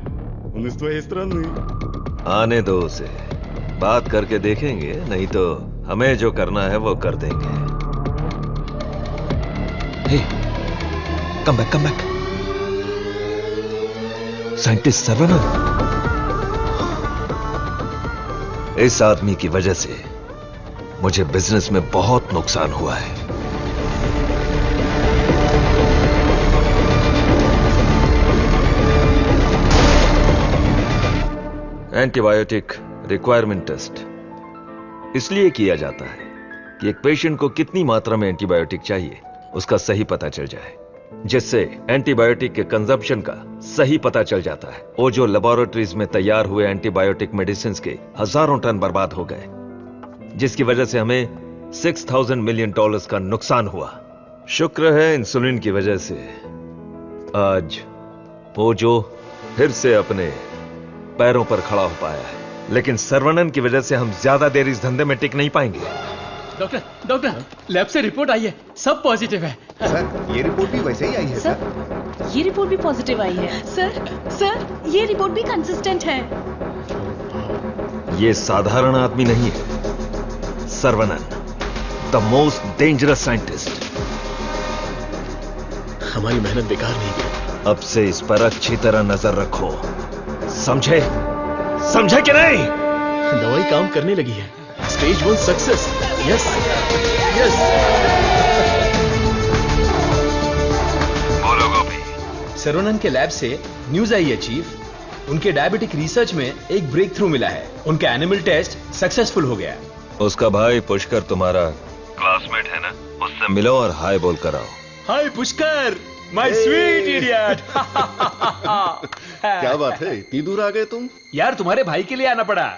он из твоей страны. आने दो उसे, बात करके देखेंगे, नहीं तो हमें जो करना है वो कर देंगे। Hey, come back, come back. Scientist Saravanan. इस आदमी की वजह से मुझे बिजनेस में बहुत नुकसान हुआ है। एंटीबायोटिक रिक्वायरमेंट टेस्ट इसलिए किया जाता है कि एक पेशेंट को कितनी मात्रा में एंटीबायोटिक चाहिए उसका सही पता चल जाए, जिससे एंटीबायोटिक के कंजप्शन का सही पता चल जाता है। वो जो लेबोरेटरीज में तैयार हुए एंटीबायोटिक मेडिसिन के हजारों टन बर्बाद हो गए, जिसकी वजह से हमें $6,000 मिलियन का नुकसान हुआ। शुक्र है इंसुलिन की वजह से आज वो जो फिर से अपने पैरों पर खड़ा हो पाया है, लेकिन सर्वनन की वजह से हम ज्यादा देर इस धंधे में टिक नहीं पाएंगे। डॉक्टर, लैब से रिपोर्ट आई है, सब पॉजिटिव है। सर, ये रिपोर्ट भी वैसे ही आई है सर। ये रिपोर्ट भी पॉजिटिव आई है। सर ये रिपोर्ट भी कंसिस्टेंट है। ये साधारण आदमी नहीं है, Saravanan, the most dangerous scientist. हमारी मेहनत बेकार नहीं गई। अब से इस पर अच्छी तरह नजर रखो, समझे? समझे कि नहीं? दवाई काम करने लगी है। Stage 1 success. Yes yes. बोलो गोपी। सर्वनन के लैब से न्यूज आई है चीफ, उनके डायबिटिक रिसर्च में एक ब्रेक थ्रू मिला है। उनका एनिमल टेस्ट सक्सेसफुल हो गया। उसका भाई पुष्कर तुम्हारा क्लासमेट है ना, उससे मिलो और हाय बोल कर आओ। हाय पुष्कर, माय स्वीट इडियट। क्या बात है, इतनी दूर आ गए तुम? यार तुम्हारे भाई के लिए आना पड़ा।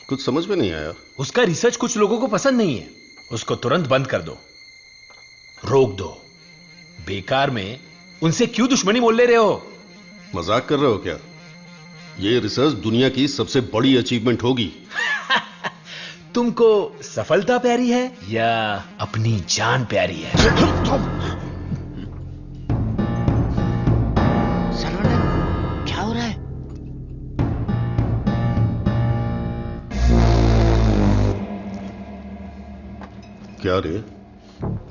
कुछ समझ में नहीं आया। उसका रिसर्च कुछ लोगों को पसंद नहीं है, उसको तुरंत बंद कर दो, रोक दो। बेकार में उनसे क्यों दुश्मनी मोल ले रहे हो? मजाक कर रहे हो क्या? ये रिसर्च दुनिया की सबसे बड़ी अचीवमेंट होगी। तुमको सफलता प्यारी है या अपनी जान प्यारी है? सर्वनन, क्या हो रहा है? क्या रे,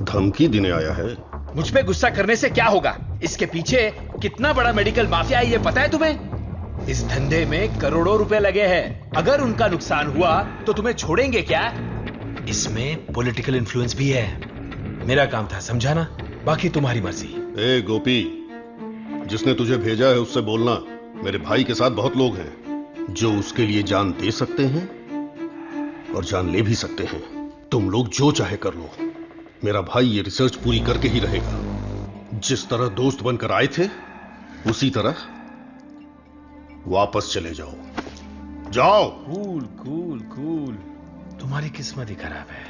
धमकी देने आया है? मुझ पे गुस्सा करने से क्या होगा? इसके पीछे कितना बड़ा मेडिकल माफिया है ये पता है तुम्हें? इस धंधे में करोड़ों रुपए लगे हैं। अगर उनका नुकसान हुआ तो तुम्हें छोड़ेंगे क्या? इसमें पॉलिटिकल इन्फ्लुएंस भी है। मेरा काम था समझाना, बाकी तुम्हारी मर्जी। गोपी, जिसने तुझे भेजा है उससे बोलना मेरे भाई के साथ बहुत लोग हैं, जो उसके लिए जान दे सकते हैं और जान ले भी सकते हैं। तुम लोग जो चाहे कर लो, मेरा भाई ये रिसर्च पूरी करके ही रहेगा। जिस तरह दोस्त बनकर आए थे उसी तरह वापस चले जाओ। जाओ। कूल कूल कूल, तुम्हारी किस्मत ही खराब है।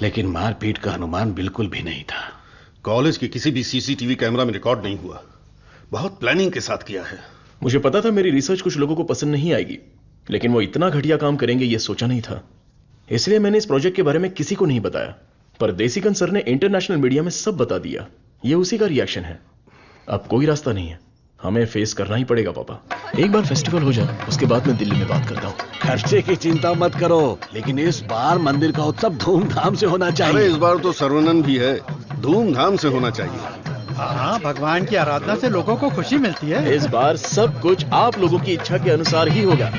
लेकिन मारपीट का अनुमान बिल्कुल भी नहीं था। कॉलेज के किसी भी सीसीटीवी कैमरा में रिकॉर्ड नहीं हुआ। बहुत प्लानिंग के साथ किया है। मुझे पता था मेरी रिसर्च कुछ लोगों को पसंद नहीं आएगी, लेकिन वो इतना घटिया काम करेंगे ये सोचा नहीं था। इसलिए मैंने इस प्रोजेक्ट के बारे में किसी को नहीं बताया, पर देसीकन सर ने इंटरनेशनल मीडिया में सब बता दिया। ये उसी का रिएक्शन है। अब कोई रास्ता नहीं है, हमें फेस करना ही पड़ेगा पापा। एक बार फेस्टिवल हो जाए उसके बाद मैं दिल्ली में बात करता हूँ। खर्चे की चिंता मत करो, लेकिन इस बार मंदिर का उत्सव धूमधाम से होना चाहिए। अरे इस बार तो सर्वनन भी है, धूमधाम से होना चाहिए। हाँ, भगवान की आराधना से लोगों को खुशी मिलती है। इस बार सब कुछ आप लोगों की इच्छा के अनुसार ही होगा।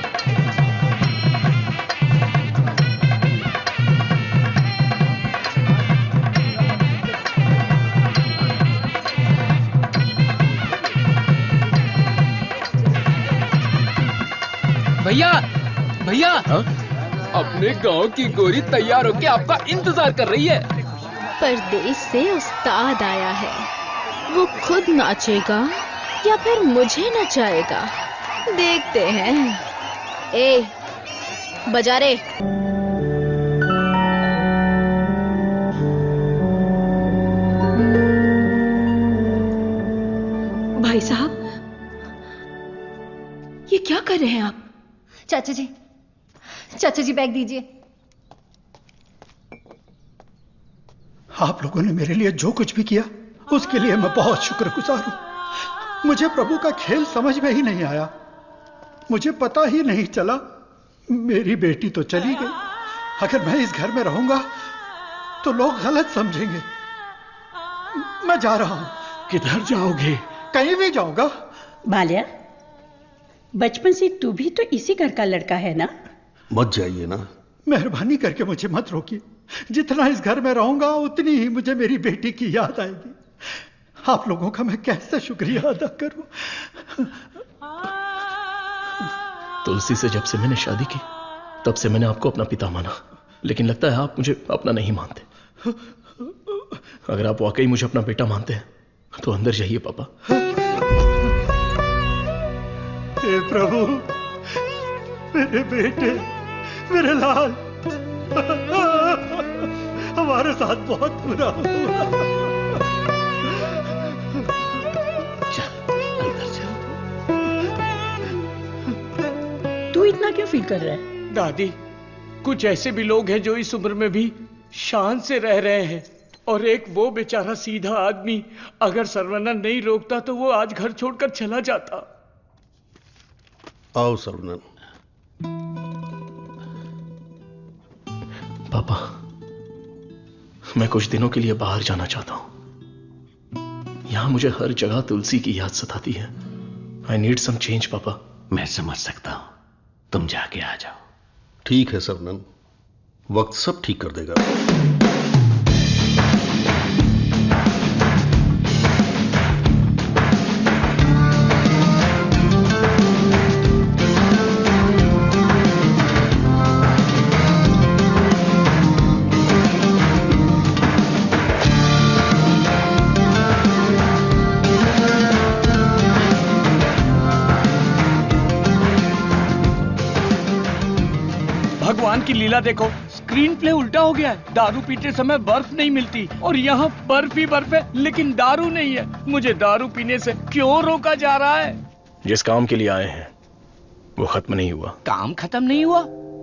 भैया भैया, अपने गांव की गोरी तैयार होके आपका इंतजार कर रही है। परदेश से उस्ताद आया है, वो खुद नाचेगा या फिर मुझे नचाएगा, देखते हैं। ए, बजा रे। भाई साहब, ये क्या कर रहे हैं आप? चाचा जी बैग दीजिए। आप लोगों ने मेरे लिए जो कुछ भी किया उसके लिए मैं बहुत शुक्रगुजार हूं। मुझे प्रभु का खेल समझ में ही नहीं आया। मुझे पता ही नहीं चला। मेरी बेटी तो चली गई। अगर मैं इस घर में रहूंगा तो लोग गलत समझेंगे। मैं जा रहा हूं। किधर जाओगे? कहीं भी जाऊंगा। बाल्या, बचपन से तू भी तो इसी घर का लड़का है ना? मत जाइए ना। मेहरबानी करके मुझे मत रोकिए। जितना इस घर में रहूंगा उतनी ही मुझे मेरी बेटी की याद आएगी। आप लोगों का मैं कैसे शुक्रिया अदा करूं। तुलसी से जब से मैंने शादी की तब से मैंने आपको अपना पिता माना, लेकिन लगता है आप मुझे अपना नहीं मानते। अगर आप वाकई मुझे अपना बेटा मानते हैं तो अंदर जाइए पापा। हे प्रभु, मेरे बेटे, मेरे लाल, हमारे साथ बहुत बुरा हुआ। तू इतना क्यों फील कर रहा है? दादी, कुछ ऐसे भी लोग हैं जो इस उम्र में भी शान से रह रहे हैं, और एक वो बेचारा सीधा आदमी, अगर सर्वनन नहीं रोकता तो वो आज घर छोड़कर चला जाता। आओ सर्वनन। पापा, मैं कुछ दिनों के लिए बाहर जाना चाहता हूं। यहां मुझे हर जगह तुलसी की याद सताती है। आई नीड सम चेंज पापा। मैं समझ सकता हूं, तुम जाके आ जाओ। ठीक है सर्वनन, वक्त सब ठीक कर देगा। भगवान की लीला देखो, स्क्रीन प्ले उल्टा हो गया है। दारू पीते समय बर्फ नहीं मिलती और यहाँ बर्फ ही बर्फ है, लेकिन दारू नहीं है। मुझे दारू पीने से क्यों रोका जा रहा है? जिस काम के लिए आए हैं वो खत्म नहीं हुआ। काम खत्म नहीं हुआ?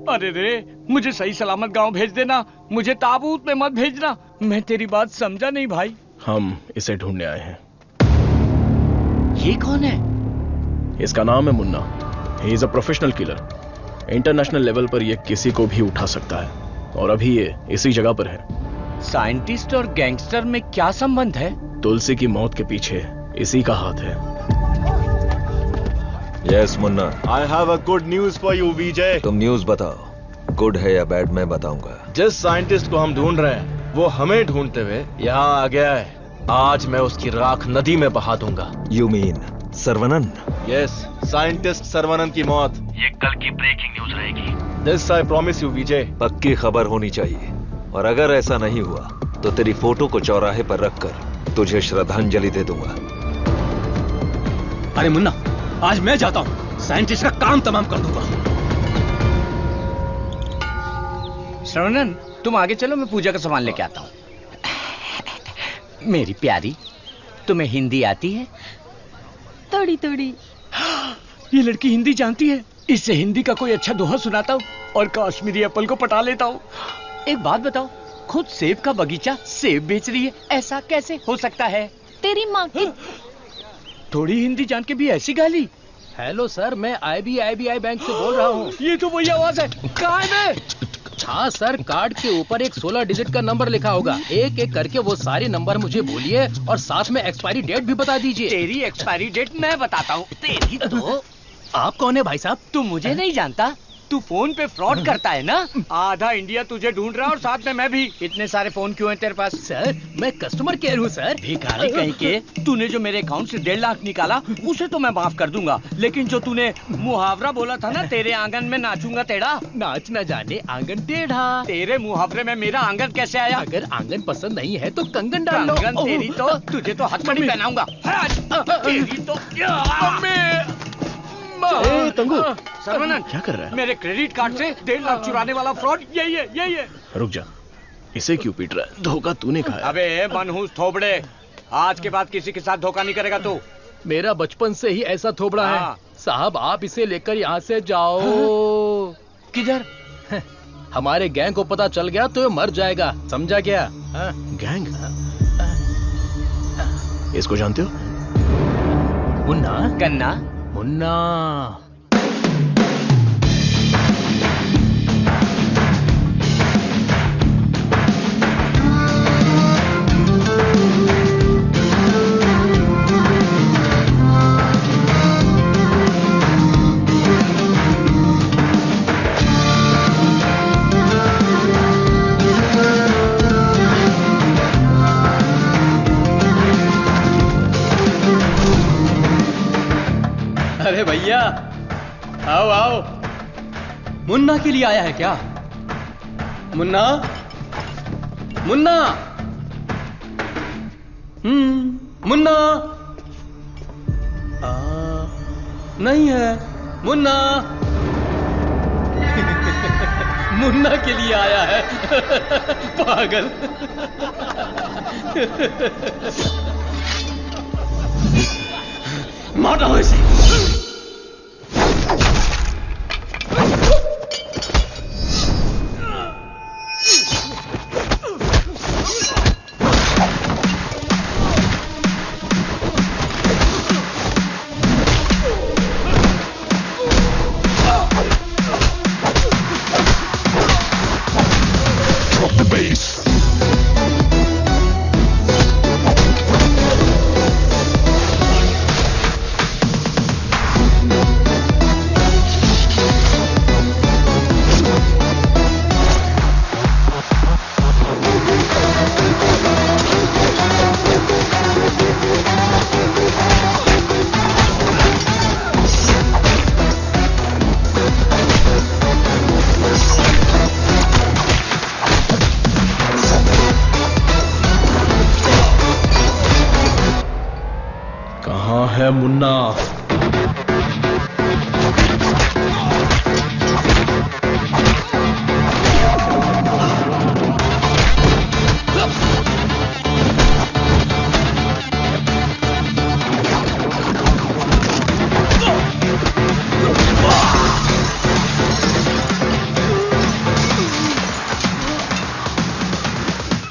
अरे रे, मुझे सही सलामत गांव भेज देना, मुझे ताबूत में मत भेजना। मैं तेरी बात समझा नहीं भाई। हम इसे ढूंढने आए हैं। ये कौन है? इसका नाम है Munna. He is a professional killer. International level पर ये किसी को भी उठा सकता है, और अभी ये इसी जगह पर है। साइंटिस्ट और गैंगस्टर में क्या संबंध है? तुलसी की मौत के पीछे इसी का हाथ है। Yes Munna. I have a good news for you Vijay. तुम न्यूज बताओ, गुड है या बैड मैं बताऊंगा। जिस साइंटिस्ट को हम ढूंढ रहे हैं वो हमें ढूंढते हुए यहाँ आ गया है। आज मैं उसकी राख नदी में बहा दूंगा। You mean Saravanan? Yes, scientist Saravanan की मौत ये कल की ब्रेकिंग न्यूज रहेगी। दिस आई प्रॉमिस यू विजय। पक्की खबर होनी चाहिए, और अगर ऐसा नहीं हुआ तो तेरी फोटो को चौराहे पर रखकर तुझे श्रद्धांजलि दे दूंगा। अरे मुन्ना, आज मैं जाता हूं, साइंटिस्ट का काम तमाम कर दूंगा। श्रवणन, तुम आगे चलो, मैं पूजा का सामान लेके आता हूँ। मेरी प्यारी, तुम्हें हिंदी आती है? थोड़ी थोड़ी। ये लड़की हिंदी जानती है। इससे हिंदी का कोई अच्छा दोहा सुनाता हूँ और कश्मीरी एप्पल को पटा लेता हूँ। एक बात बताओ, खुद सेब का बगीचा सेब बेच रही है, ऐसा कैसे हो सकता है? तेरी माँ की। थोड़ी हिंदी जान के भी ऐसी गाली? हेलो सर, मैं IBI बैंक से बोल रहा हूँ। ये तो वही आवाज है। कहाँ है मैं? हाँ सर, कार्ड के ऊपर एक 16 डिजिट का नंबर लिखा होगा। एक एक करके वो सारे नंबर मुझे बोलिए और साथ में एक्सपायरी डेट भी बता दीजिए। तेरी एक्सपायरी डेट मैं बताता हूँ। तेरी तो। आप कौन है भाई साहब? तू मुझे नहीं जानता? तू फोन पे फ्रॉड करता है ना? आधा इंडिया तुझे ढूंढ रहा है और साथ में मैं भी। इतने सारे फोन क्यों हैं तेरे पास? सर, मैं कस्टमर केयर हूँ सर। भिखारी कहीं के। तूने जो मेरे अकाउंट से 1.5 लाख निकाला उसे तो मैं माफ कर दूंगा, लेकिन जो तूने मुहावरा बोला था ना, तेरे आंगन में नाचूंगा टेढ़ा, नाच न जाने आंगन टेढ़ा। तेरे मुहावरे में मेरा आंगन कैसे आया? अगर आंगन पसंद नहीं है तो कंगन डाल लो। कंगन तेरी तो, तुझे तो हथकड़ी पहनाऊंगा। तेरी तो। तंगू, सर्वनन, क्या कर रहा है? मेरे क्रेडिट कार्ड से 1.5 लाख चुराने वाला फ्रॉड यही है। रुक जा, इसे क्यों पीट रहा है? धोखा तूने खाया। अबे मनहूस थोबड़े, आज के बाद किसी के साथ धोखा नहीं करेगा तू। मेरा बचपन से ही ऐसा थोबड़ा है साहब। आप इसे लेकर यहाँ से जाओ। किधर? हमारे गैंग को पता चल गया तो ये मर जाएगा, समझा क्या? गैंग? इसको जानते हो? मुन्ना? गन्ना? मुन्ना। अरे भैया, आओ आओ। मुन्ना के लिए आया है क्या? मुन्ना, मुन्ना, मुन्ना। नहीं है मुन्ना। मुन्ना के लिए आया है। पागल। मार डालो इसे। है मुन्ना।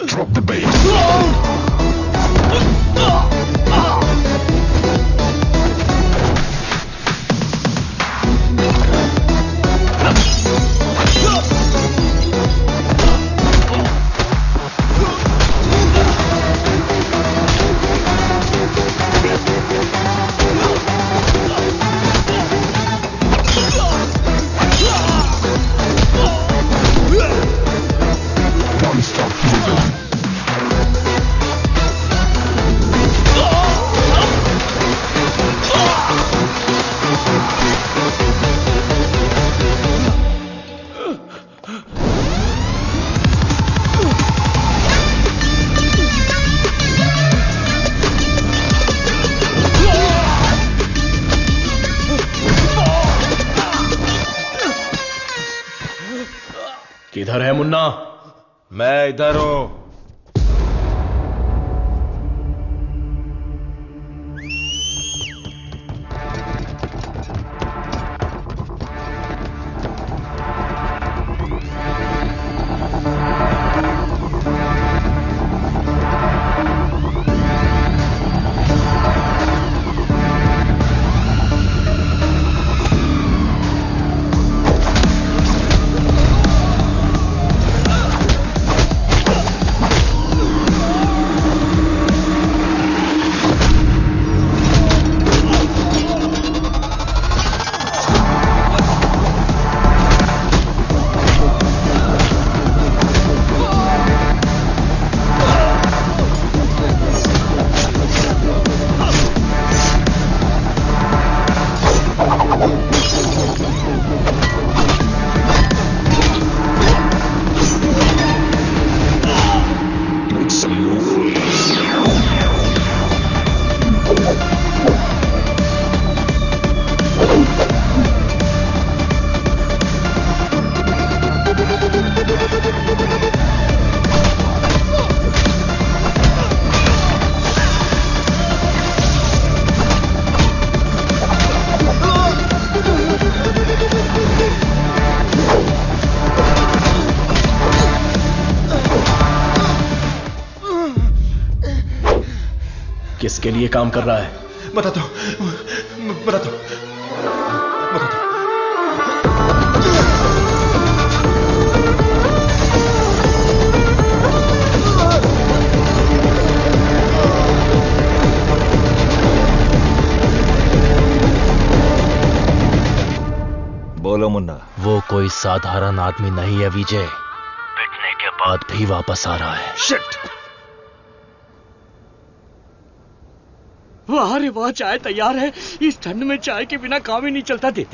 Drop the bass. किधर है मुन्ना? मैं इधर हूं। किसके लिए काम कर रहा है? बता दो। बोलो मुन्ना। वो कोई साधारण आदमी नहीं है विजय, पिटने के बाद भी वापस आ रहा है। शिट! वाह रे वाह, चाय तैयार है। इस ठंड में चाय के बिना काम ही नहीं चलता। दे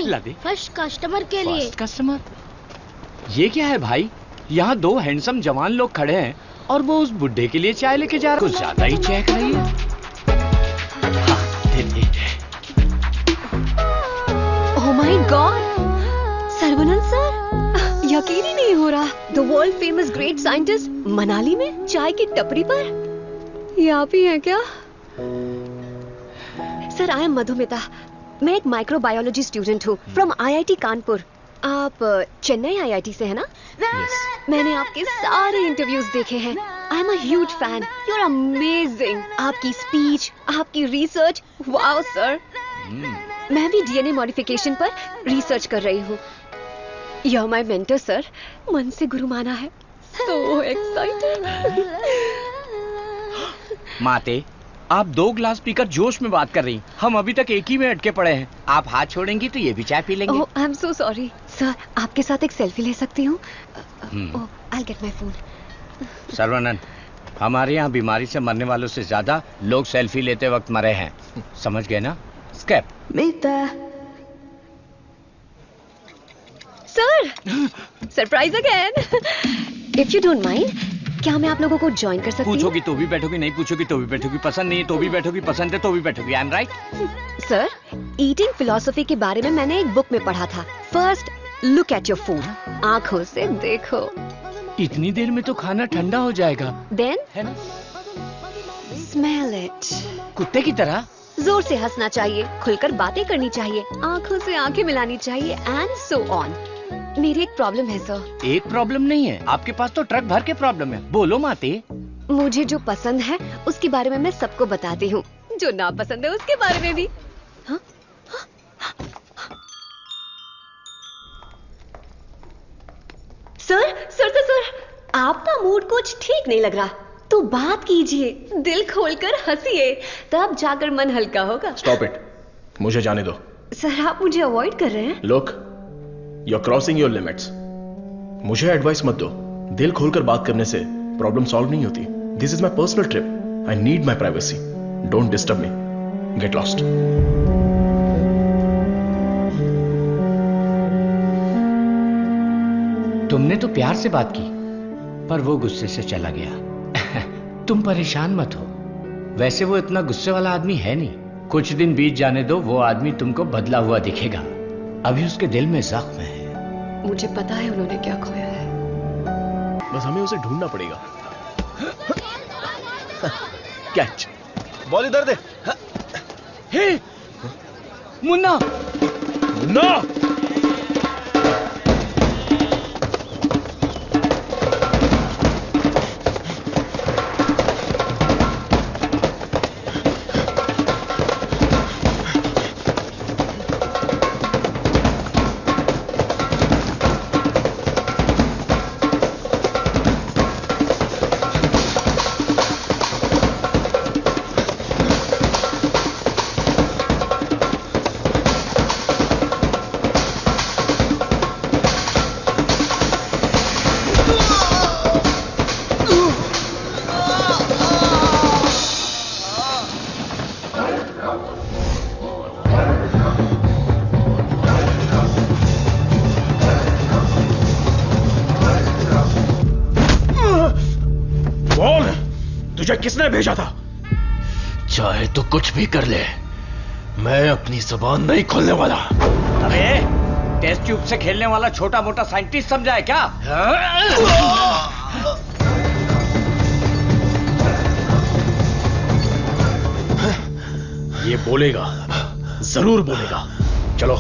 ला दे। फर्स्ट कस्टमर के लिए। First customer? ये क्या है भाई? यहाँ दो हैंडसम जवान लोग खड़े हैं और वो उस बुड्ढे के लिए चाय लेके जा रहे हैं। कुछ ज्यादा ही चेक नहीं है। ओह माय गॉड, सर्वनंद सर, यकीन ही नहीं हो रहा, the world famous great scientist Manali में चाय की टपरी पर। ये आप ही हैं क्या? Sir, I M Madhumita. मैं एक माइक्रोबायोलॉजी स्टूडेंट हूँ फ्रॉम IIT कानपुर। आप चेन्नई IIT से है ना? मैंने आपके सारे इंटरव्यूज देखे हैं। I am a huge fan. You are amazing. आपकी स्पीच, आपकी रिसर्च, वाओ सर। मैं भी DNA मॉडिफिकेशन पर रिसर्च कर रही हूँ। You are my mentor sir. मन से गुरु माना है। So excited. माते, आप 2 ग्लास पीकर जोश में बात कर रही। हम अभी तक एक ही में अटके पड़े हैं। आप हाथ छोड़ेंगी तो ये भी चाय पी लेंगे। I am so sorry sir. आपके साथ एक सेल्फी ले सकती हूँ? I get my phone. Sarvanand, हमारे यहाँ बीमारी से मरने वालों से ज्यादा लोग सेल्फी लेते वक्त मरे हैं। समझ गए ना? स्केप। Sir, surprise again. If you don't mind, क्या मैं आप लोगों को ज्वाइन कर सकती हूँ? पूछोगी तो भी बैठोगी, नहीं पूछोगी तो भी बैठोगी, पसंद नहीं है तो भी बैठोगी, पसंद है तो भी बैठोगी। I am right? Sir, eating philosophy के बारे में मैंने एक बुक में पढ़ा था। First look at your food, आंखों से देखो। इतनी देर में तो खाना ठंडा हो जाएगा। देन है ना? Smell it. कुत्ते की तरह जोर से हंसना चाहिए, खुलकर बातें करनी चाहिए, आंखों से आंखें मिलानी चाहिए, एंड सो ऑन। मेरी एक प्रॉब्लम है सर। एक प्रॉब्लम नहीं है, आपके पास तो ट्रक भर के प्रॉब्लम है। बोलो माते। मुझे जो पसंद है उसके बारे में मैं सबको बताती हूँ, जो ना पसंद है उसके बारे में भी। हाँ? सर, आपका मूड कुछ ठीक नहीं लग रहा, तो बात कीजिए, दिल खोलकर हंसिए, तब जाकर मन हल्का होगा। स्टॉप इट, मुझे जाने दो। सर, आप मुझे अवॉइड कर रहे हैं। Look, you are crossing your limits. मुझे एडवाइस मत दो। दिल खोलकर बात करने से प्रॉब्लम सॉल्व नहीं होती। This is my personal trip. I need my privacy. Don't disturb me. Get lost. तुमने तो प्यार से बात की, पर वो गुस्से से चला गया। तुम परेशान मत हो। वैसे वो इतना गुस्से वाला आदमी है नहीं। कुछ दिन बीत जाने दो, वो आदमी तुमको बदला हुआ दिखेगा। अभी उसके दिल में जख्म है। मुझे पता है उन्होंने क्या खोया है। बस हमें उसे ढूंढना पड़ेगा। कैच। बॉल इधर दे। हे मुन्ना, मुन्ना! तुझे किसने भेजा था? चाहे तो कुछ भी कर ले, मैं अपनी जुबान नहीं खोलने वाला। अबे, टेस्ट ट्यूब से खेलने वाला छोटा मोटा साइंटिस्ट समझा है क्या? ये बोलेगा, जरूर बोलेगा। चलो।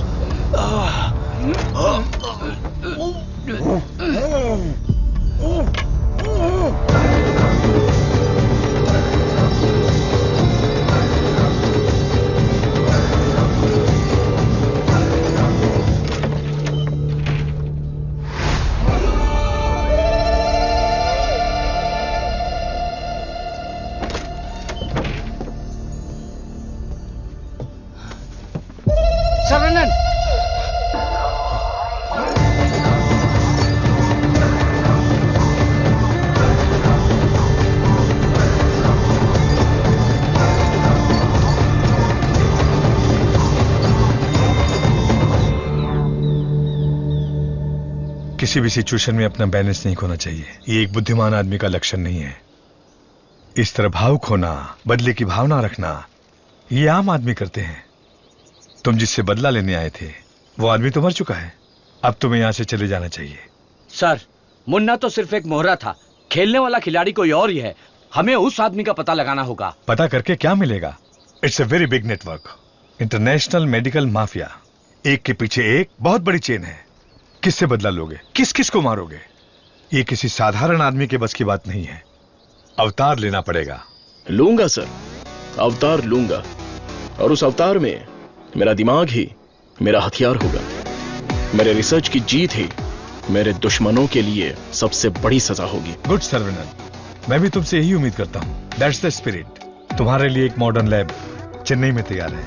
सर्वानंद, किसी भी सिचुएशन में अपना बैलेंस नहीं खोना चाहिए। ये एक बुद्धिमान आदमी का लक्षण नहीं है। इस तरह भाव खोना, बदले की भावना रखना, ये आम आदमी करते हैं। तुम जिससे बदला लेने आए थे वो आदमी तो मर चुका है। अब तुम्हें यहां से चले जाना चाहिए। सर, मुन्ना तो सिर्फ एक मोहरा था, खेलने वाला खिलाड़ी कोई और ही है। हमें उस आदमी का पता लगाना होगा। पता करके क्या मिलेगा? It's a very big network, international medical mafia. एक के पीछे एक बहुत बड़ी चेन है। किससे बदला लोगे? किस किस को मारोगे? ये किसी साधारण आदमी के बस की बात नहीं है। अवतार लेना पड़ेगा। लूंगा सर, अवतार लूंगा, और उस अवतार में मेरा दिमाग ही मेरा हथियार होगा। मेरे रिसर्च की जीत ही मेरे दुश्मनों के लिए सबसे बड़ी सजा होगी। गुड सर्वेनल, मैं भी तुमसे यही उम्मीद करता हूं। That's the spirit. तुम्हारे लिए एक मॉडर्न लैब चेन्नई में तैयार है।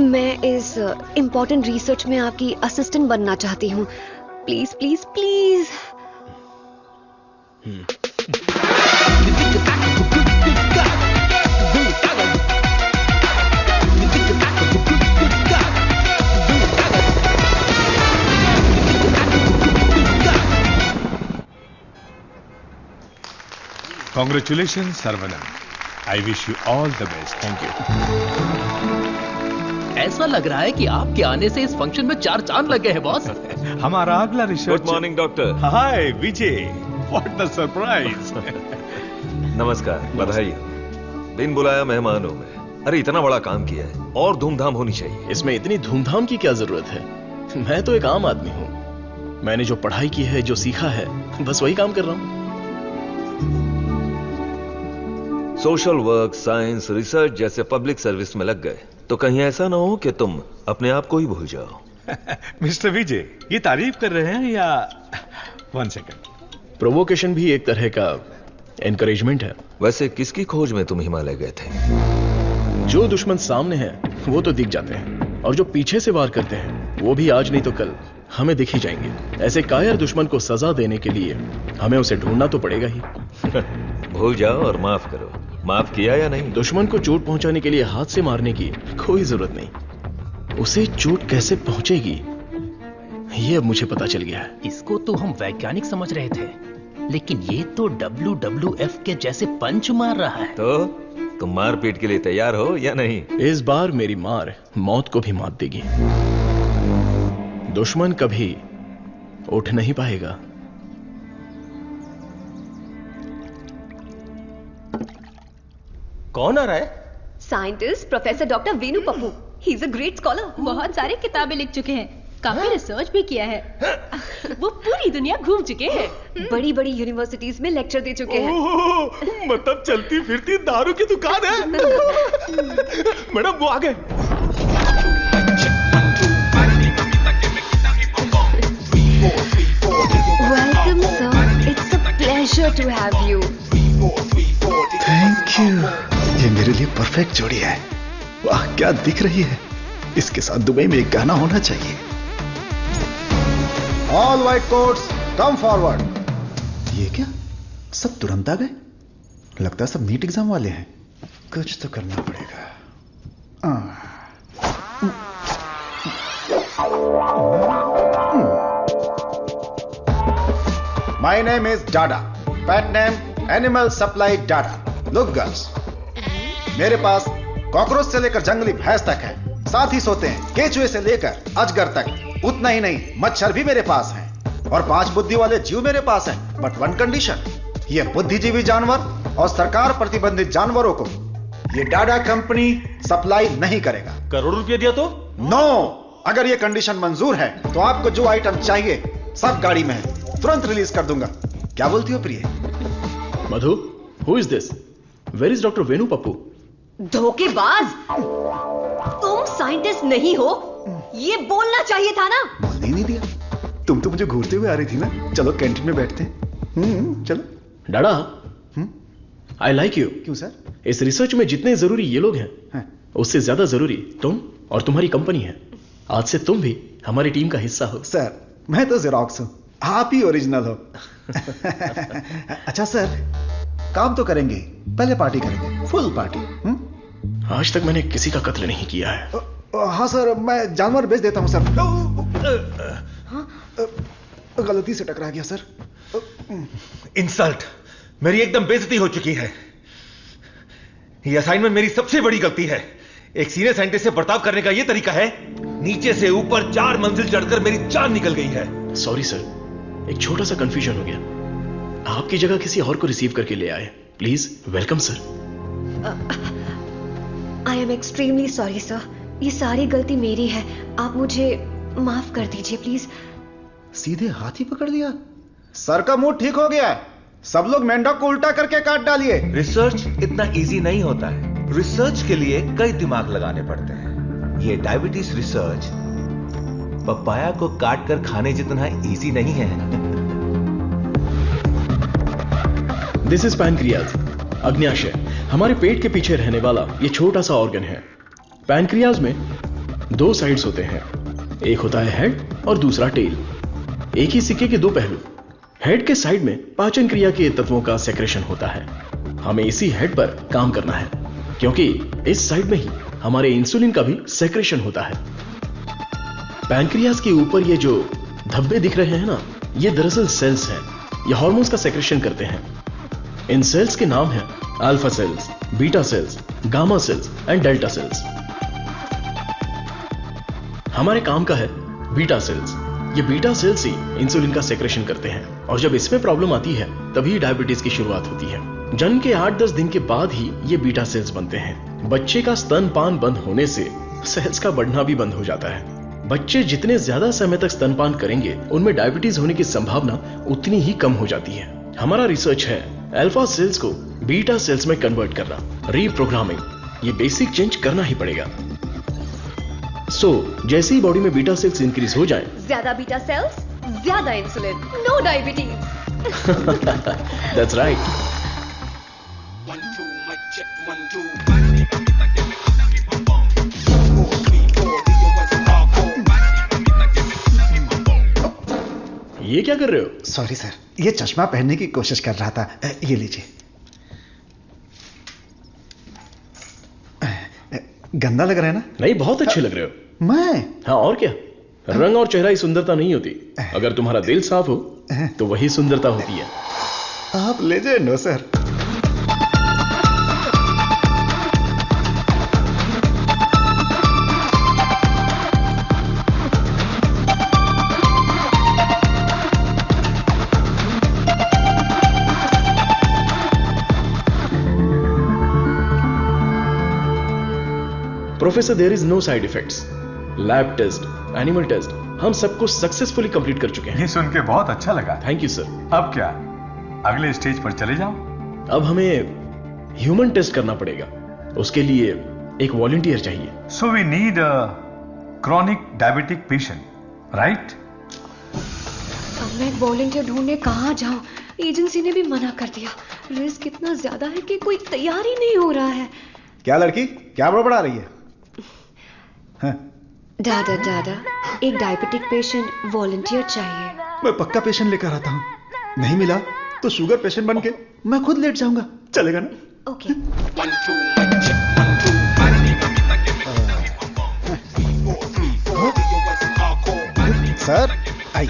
मैं इस इम्पोर्टेंट रिसर्च में आपकी असिस्टेंट बनना चाहती हूँ। Please please please. Congratulations, Sarvanam. I wish you all the best. Thank you. ऐसा लग रहा है कि आपके आने से इस फंक्शन में 4 चांद लगे हैं बॉस। हमारा अगला research. Good morning doctor. Hi Vijay, what the surprise. नमस्कार, बधाई। बिन बुलाया मेहमान हूं मैं। अरे इतना बड़ा काम किया है और धूमधाम होनी चाहिए। इसमें इतनी धूमधाम की क्या जरूरत है? मैं तो एक आम आदमी हूं। मैंने जो पढ़ाई की है, जो सीखा है, बस वही काम कर रहा हूं। सोशल वर्क, साइंस, रिसर्च जैसे पब्लिक सर्विस में लग गए तो कहीं ऐसा ना हो कि तुम अपने आप को ही भूल जाओ। मिस्टर विजय, ये तारीफ कर रहे हैं या? 1 सेकंड। प्रोवोकेशन भी एक तरह का एनकरेजमेंट है। वैसे किसकी खोज में तुम हिमालय गए थे? जो दुश्मन सामने हैं वो तो दिख जाते हैं, और जो पीछे से वार करते हैं वो भी आज नहीं तो कल हमें दिख ही जाएंगे। ऐसे कायर दुश्मन को सजा देने के लिए हमें उसे ढूंढना तो पड़ेगा ही। भूल जाओ और माफ करो। माफ किया या नहीं? दुश्मन को चोट पहुंचाने के लिए हाथ से मारने की कोई जरूरत नहीं। उसे चोट कैसे पहुंचेगी ये अब मुझे पता चल गया है। इसको तो हम वैज्ञानिक समझ रहे थे, लेकिन ये तो WWF के जैसे पंच मार रहा है। तो तुम मारपीट के लिए तैयार हो या नहीं? इस बार मेरी मार मौत को भी मात देगी। दुश्मन कभी उठ नहीं पाएगा। कौन आ रहा है? Scientist professor doctor Venu Pappu. He is a great scholar. बहुत सारे किताबें लिख चुके हैं, काफी रिसर्च भी किया है। वो पूरी दुनिया घूम चुके हैं, बड़ी बड़ी यूनिवर्सिटीज में लेक्चर दे चुके हैं। मतलब चलती फिरती दारू की दुकान है। मैडम वो आ गए। Welcome sir, it's a pleasure to have you. Thank you. ये मेरे लिए परफेक्ट जोड़ी है। वाह क्या दिख रही है। इसके साथ दुबई में एक गाना होना चाहिए। All white quotes come forward. ये क्या, सब तुरंत आ गए? लगता है सब नीट एग्जाम वाले हैं। कुछ तो करना पड़ेगा। My name is Dada, pet name animal supply Dada. Look girls, मेरे पास कॉकरोच से लेकर जंगली भैंस तक है। साथ ही सोते हैं केचुए से लेकर अजगर तक। उतना ही नहीं, मच्छर भी मेरे पास हैं और 5 बुद्धि वाले जीव मेरे पास हैं। बट 1 कंडीशन, ये बुद्धिजीवी जानवर और सरकार प्रतिबंधित जानवरों को ये डाडा कंपनी सप्लाई नहीं करेगा। करोड़ रुपया दिया तो? नो, अगर ये कंडीशन मंजूर है तो आपको जो आइटम चाहिए सब गाड़ी में है, तुरंत रिलीज कर दूंगा। क्या बोलती हो प्रिय? Madhu, who is this? Where is doctor Venu Pappu? धोखेबाज, तुम साइंटिस्ट नहीं हो, ये बोलना चाहिए था ना। बोलने ही नहीं दिया। तुम तो मुझे घूरते हुए आ रही थी ना। चलो कैंटीन में बैठते हैं। चलो। डाडा, आई लाइक यू। क्यों सर? इस रिसर्च में जितने जरूरी ये लोग हैं, उससे ज्यादा जरूरी तुम और तुम्हारी कंपनी है। आज से तुम भी हमारी टीम का हिस्सा हो। सर, मैं तो जेरोक्स हूं, आप ही ओरिजिनल हो। अच्छा सर, काम तो करेंगे, पहले पार्टी करेंगे, फुल पार्टी। आज तक मैंने किसी का कत्ल नहीं किया है। हाँ सर, मैं जानवर बेच देता हूं सर। गलती से टकरा गया सर। इंसल्ट, मेरी एकदम बेइज्जती हो चुकी है। ये असाइनमेंट मेरी सबसे बड़ी गलती है। एक सीनियर साइंटिस्ट से बर्ताव करने का यह तरीका है? नीचे से ऊपर 4 मंजिल चढ़कर मेरी जान निकल गई है। सॉरी सर, एक छोटा सा कंफ्यूजन हो गया। आपकी जगह किसी और को रिसीव करके ले आए। Please welcome sir. I am extremely sorry sir, ये सारी गलती मेरी है, आप मुझे माफ कर दीजिए प्लीज। सीधे हाथ ही पकड़ लिया। सर का मूड ठीक हो गया है, सब लोग मेंढक को उल्टा करके काट डालिए। रिसर्च इतना इजी नहीं होता है, रिसर्च के लिए कई दिमाग लगाने पड़ते हैं। ये डायबिटीज रिसर्च पपाया को काट कर खाने जितना इजी नहीं है। दिस इज पैनक्रियाज, अग्न्याशय, हमारे पेट के पीछे रहने वाला ये छोटा सा ऑर्गन है। पैनक्रियाज में दो साइड्स होते हैं, एक होता है हेड और दूसरा टेल। एक ही सिक्के के दो पहलू। हेड के साइड में पाचन क्रिया के तत्वों का सेक्रेशन होता है। हमें इसी हेड पर काम करना है, क्योंकि इस साइड में ही हमारे इंसुलिन का भी सेक्रेशन होता है। पैनक्रियाज के ऊपर ये जो धब्बे दिख रहे हैं ना, ये दरअसल सेल्स हैं। ये हार्मोन्स का सेक्रेशन करते हैं। इन सेल्स के नाम हैं alpha cells, beta cells, gamma cells and delta cells. हमारे काम का है बीटा सेल्स। ये बीटा सेल्स ही इंसुलिन का सेक्रेशन करते हैं, और जब इसमें प्रॉब्लम आती है तभी डायबिटीज की शुरुआत होती है। जन्म के 8-10 दिन के बाद ही ये बीटा सेल्स बनते हैं। बच्चे का स्तनपान बंद होने से सेल्स का बढ़ना भी बंद हो जाता है। बच्चे जितने ज्यादा समय तक स्तनपान करेंगे, उनमें डायबिटीज होने की संभावना उतनी ही कम हो जाती है। हमारा रिसर्च है अल्फा सेल्स को बीटा सेल्स में कन्वर्ट करना, रीप्रोग्रामिंग। ये बेसिक चेंज करना ही पड़ेगा। जैसे ही बॉडी में बीटा सेल्स इंक्रीज हो जाएं, ज्यादा बीटा सेल्स, ज्यादा insulin, no diabetes. That's right. ये क्या कर रहे हो? सॉरी सर, ये चश्मा पहनने की कोशिश कर रहा था। ये लीजिए। गंदा लग रहा है ना? नहीं, बहुत अच्छे लग रहे हो। मैं? हाँ, और क्या। रंग और चेहरा ही सुंदरता नहीं होती, अगर तुम्हारा दिल साफ हो तो वही सुंदरता होती है। आप लेजेंड हो sir. Professor, there is no side effects. Lab test, animal test, हम सब कुछ सक्सेसफुली कंप्लीट कर चुके हैं। ये सुन के बहुत अच्छा लगा। Thank you sir. अब क्या, अगले स्टेज पर चले जाओ? अब हमें ह्यूमन टेस्ट करना पड़ेगा। उसके लिए एक वॉलंटियर चाहिए। So we need a chronic diabetic patient, right? अब मैं एक वॉलंटियर ढूंढने कहां जाऊं? एजेंसी ने भी मना कर दिया। रिस्क इतना ज्यादा है कि कोई तैयार ही नहीं हो रहा है। क्या लड़की, क्या बड़बड़ा रही है? दादा एक डायबिटिक पेशेंट वॉलंटियर चाहिए। मैं पक्का पेशेंट लेकर आता हूँ। नहीं मिला तो शुगर पेशेंट बन के मैं खुद लेट जाऊंगा। चलेगा ना? Okay. Sir I.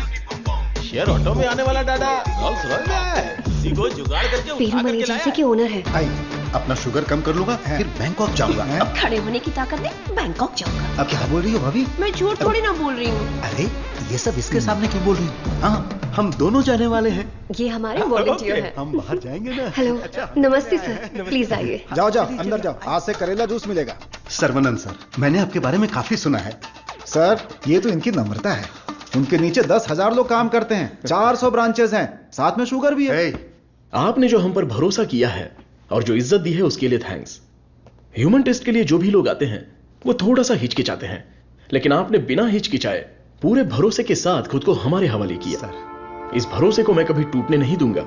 Share auto में आने वाला दादा रोल्स रॉयस में आया है। इसी को जुगाड़ करके उठा करके एजेंसी के ओनर है। आई, अपना शुगर कम कर लूंगा, फिर बैंकॉक जाऊंगा। अब खड़े होने की ताकत नहीं, बैंकॉक जाऊंगा। अब क्या बोल रही हो भाभी? मैं झूठ थोड़ी ना बोल रही हूँ। अरे ये सब इसके सामने क्यों बोल रही हो? हाँ, हम दोनों जाने वाले हैं। ये हमारे वॉलंटियर हैं। हम बाहर जाएंगे ना। हेलो, नमस्ते सर, प्लीज आइए। जाओ अंदर जाओ, आज से करेला जूस मिलेगा। सर्वनंद सर, मैंने आपके बारे में काफी सुना है। सर, ये तो इनकी नम्रता है। उनके नीचे 10,000 लोग काम करते हैं, 400 ब्रांचेस हैं, साथ में शुगर भी है। आपने जो हम पर भरोसा किया है और जो इज्जत दी है उसके लिए थैंक्स। ह्यूमन टेस्ट के लिए जो भी लोग आते हैं वो थोड़ा सा हिचकिचाते हैं, लेकिन आपने बिना हिचकिचाए पूरे भरोसे के साथ खुद को हमारे हवाले किया। इस भरोसे को मैं कभी टूटने नहीं दूंगा।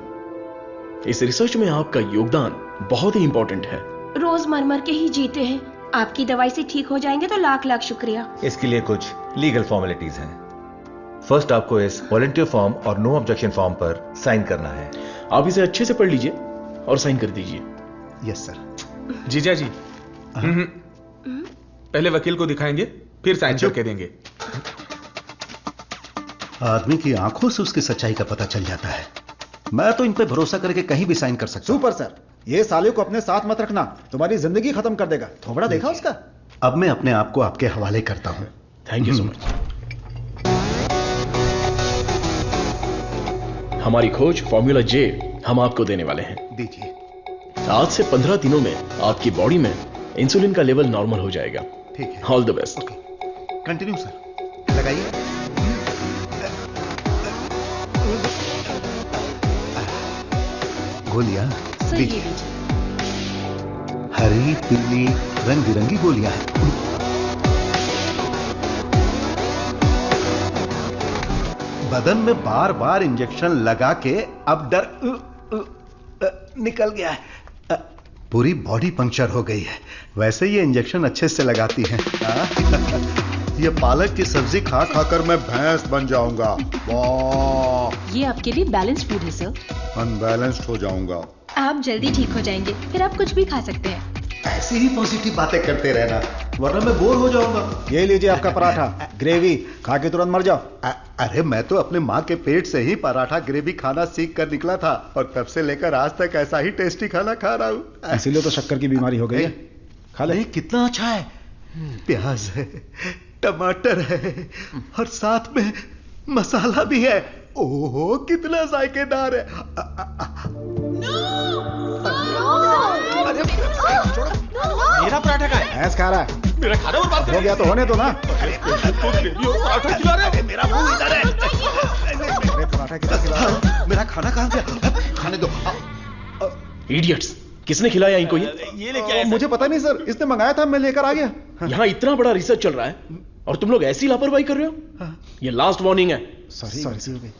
इस रिसर्च में आपका योगदान बहुत ही इंपॉर्टेंट है। रोज मर मर के ही जीते हैं, आपकी दवाई से ठीक हो जाएंगे तो लाख लाख शुक्रिया। इसके लिए कुछ लीगल फॉर्मेलिटीज हैं। फर्स्ट आपको इस वॉलंटियर फॉर्म और नो ऑब्जेक्शन फॉर्म पर साइन करना है। आप इसे अच्छे से पढ़ लीजिए और साइन कर दीजिए। Yes sir. जीजा जी, पहले वकील को दिखाएंगे, फिर साइन करके देंगे। आदमी की आंखों से उसकी सच्चाई का पता चल जाता है। मैं तो इन पे भरोसा करके कहीं भी साइन कर सकता हूं। सुपर सर, ये साले को अपने साथ मत रखना, तुम्हारी जिंदगी खत्म कर देगा। थोबड़ा देखा उसका? अब मैं अपने आप को आपके हवाले करता हूं। Thank you so much. हमारी खोज फॉर्मूला जे हम आपको देने वाले हैं। दीजिए। आज से 15 दिनों में आपकी बॉडी में इंसुलिन का लेवल नॉर्मल हो जाएगा। ठीक है। All the best. Continue sir, लगाइए। गोलियां दीजिए। हरी पीली रंग बिरंगी गोलियां हैं। बदन में बार बार इंजेक्शन लगा के अब डर निकल गया है। पूरी बॉडी पंक्चर हो गई है। वैसे ये इंजेक्शन अच्छे से लगाती हैं। ये पालक की सब्जी खा खाकर मैं भैंस बन जाऊंगा। वाह! ये आपके लिए बैलेंस फूड है सर। अनबैलेंस्ड हो जाऊंगा। आप जल्दी ठीक हो जाएंगे, फिर आप कुछ भी खा सकते हैं। ऐसी ही पॉजिटिव बातें करते रहना, वरना मैं बोर हो जाऊंगा। ये लीजिए आपका पराठा, ग्रेवी खा के तुरंत मर जाओ। अरे मैं तो अपने माँ के पेट से ही पराठा ग्रेवी खाना सीख कर निकला था और तब से लेकर आज तक ऐसा ही टेस्टी खाना खा रहा हूँ। इसीलिए तो शक्कर की बीमारी हो गई है। खा ले। कितना अच्छा है। प्याज है, टमाटर है और साथ में मसाला भी है। ओहो कितना जायकेदार है। मेरा पराठा का है। भैंस खा रहा है। मेरा खाना बर्बाद हो गया तो होने दो ना। पराठा खिला रहे। मेरा मुंह इधर है। पराठा कितना खिला रहा? मेरा खाना कहाँ गया? खाने दो। इडियट्स, किसने खिलाया इनको ये लेके आया? मुझे पता नहीं सर, इसने मंगाया था, मैं लेकर आ गया। यहाँ इतना बड़ा रिसर्च चल रहा है और तुम लोग ऐसी लापरवाही कर रहे हो। ये लास्ट वार्निंग है। सॉरी हो गई।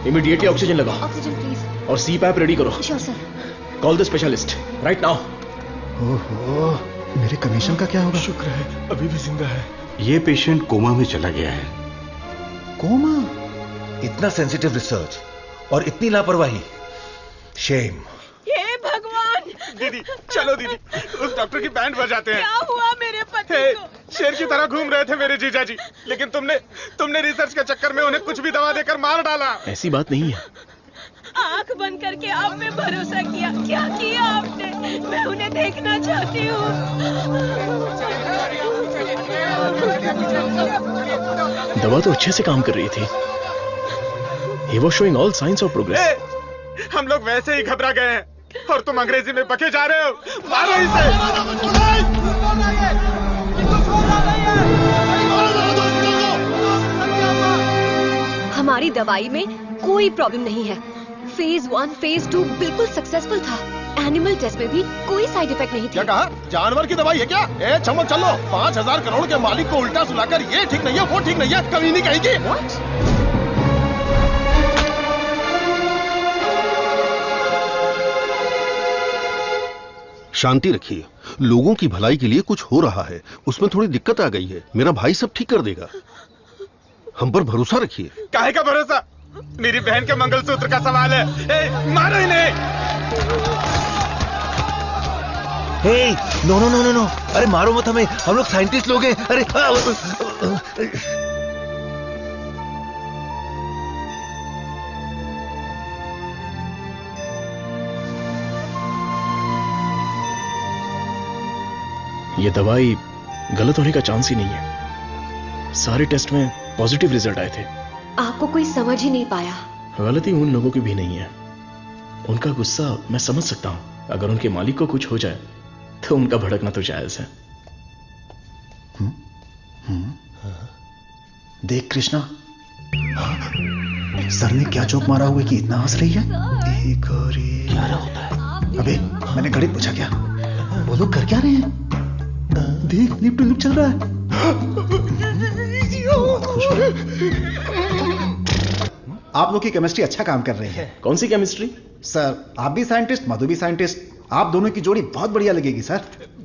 इमीडिएटली ऑक्सीजन लगाओ। Oxygen please. और CPAP रेडी करो। Sure sir. Call the specialist right now. ओहो, मेरे कमीशन का क्या होगा? शुक्र है अभी भी जिंदा है। ये पेशेंट कोमा में चला गया है। कोमा? इतना सेंसिटिव रिसर्च और इतनी लापरवाही। शेम। हे भगवान! दीदी चलो दीदी, उस डॉक्टर की बैंड बजाते हैं। क्या हुआ मेरे पति को? शेर की तरह घूम रहे थे मेरे जीजा जी, लेकिन तुमने रिसर्च के चक्कर में उन्हें कुछ भी दवा देकर मार डाला। ऐसी बात नहीं है। आंख बंद करके आप पे भरोसा किया। क्या किया आपने? मैं उन्हें देखना चाहती हूँ। दवा तो अच्छे से काम कर रही थी। He was showing all signs of progress. हम लोग वैसे ही घबरा गए हैं और तुम अंग्रेजी में बके जा रहे हो। मारो इसे। हमारी दवाई में कोई प्रॉब्लम नहीं है। फेज 1, फेज 2 बिल्कुल सक्सेसफुल था। एनिमल टेस्ट में भी कोई साइड इफेक्ट नहीं क्या कहा? जानवर की दवाई है क्या? ए चमक चलो, 5000 करोड़ के मालिक को उल्टा सुलाकर ये ठीक नहीं है, वो ठीक नहीं है, कभी नहीं कहेगी। शांति रखिए, लोगों की भलाई के लिए कुछ हो रहा है, उसमें थोड़ी दिक्कत आ गई है। मेरा भाई सब ठीक कर देगा, हम पर भरोसा रखिए। काहे का भरोसा? मेरी बहन के मंगलसूत्र का सवाल है। ए, मारो इन्हें। हे, नो। अरे मारो मत हमें, हम लोग साइंटिस्ट लोग हैं। अरे ये दवाई गलत होने का चांस ही नहीं है। सारे टेस्ट में पॉजिटिव रिजल्ट आए थे। आपको कोई समझ ही नहीं पाया। गलती उन लोगों की भी नहीं है। उनका गुस्सा मैं समझ सकता हूं। अगर उनके मालिक को कुछ हो जाए तो उनका भड़कना तो जायज है। देख कृष्णा, सर ने क्या चौक मारा हुआ कि इतना हंस रही है? एक और एक। क्या होता है? अबे मैंने गणित पूछा क्या? वो लोग कर क्या रहे हैं? देख लिप टू लिप चल रहा है। आप लोग की केमिस्ट्री अच्छा काम कर रही है। कौन सी केमिस्ट्री? सर आप भी साइंटिस्ट, मधु भी साइंटिस्ट, आप दोनों की जोड़ी बहुत बढ़िया लगेगी सर।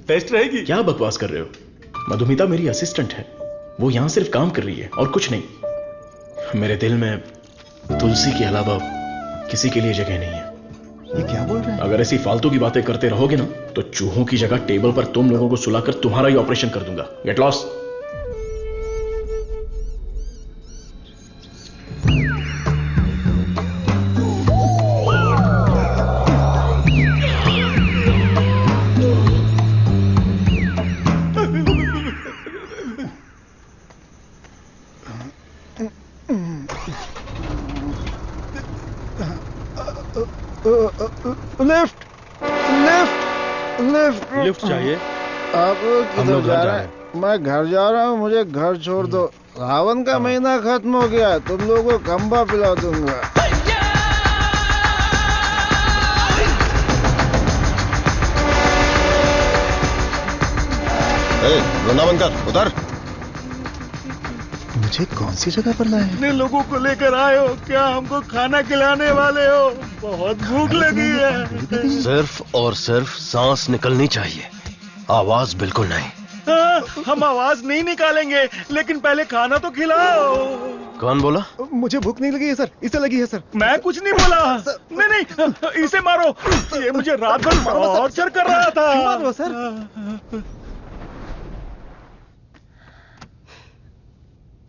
बेस्ट रहेगी। क्या बकवास कर रहे हो? मधुमिता मेरी असिस्टेंट है, वो यहां सिर्फ काम कर रही है और कुछ नहीं। मेरे दिल में तुलसी के अलावा किसी के लिए जगह नहीं है। ये क्या बोल रहे हैं? अगर ऐसी फालतू की बातें करते रहोगे ना तो चूहों की जगह टेबल पर तुम लोगों को सुलाकर तुम्हारा ही ऑपरेशन कर दूंगा। Get lost. Lift lift lift lift चाहिए? आप किधर जा रहे हैं? मैं घर जा रहा हूँ, मुझे घर छोड़ दो। सावन का महीना खत्म हो गया, तुम लोगों को खंबा पिला दूंगा। वृंदावन कर उतर। मुझे कौन सी जगह पर लाए? कितने लोगों को लेकर आए हो? क्या हमको खाना खिलाने वाले हो? बहुत भूख लगी है। सिर्फ और सिर्फ सांस निकलनी चाहिए, आवाज बिल्कुल नहीं। हम आवाज नहीं निकालेंगे, लेकिन पहले खाना तो खिलाओ। कौन बोला? मुझे भूख नहीं लगी है सर, इसे लगी है सर। मैं कुछ नहीं बोला। नहीं, इसे मारो। ये मुझे रात भर टॉर्चर कर रहा था। मारो सर।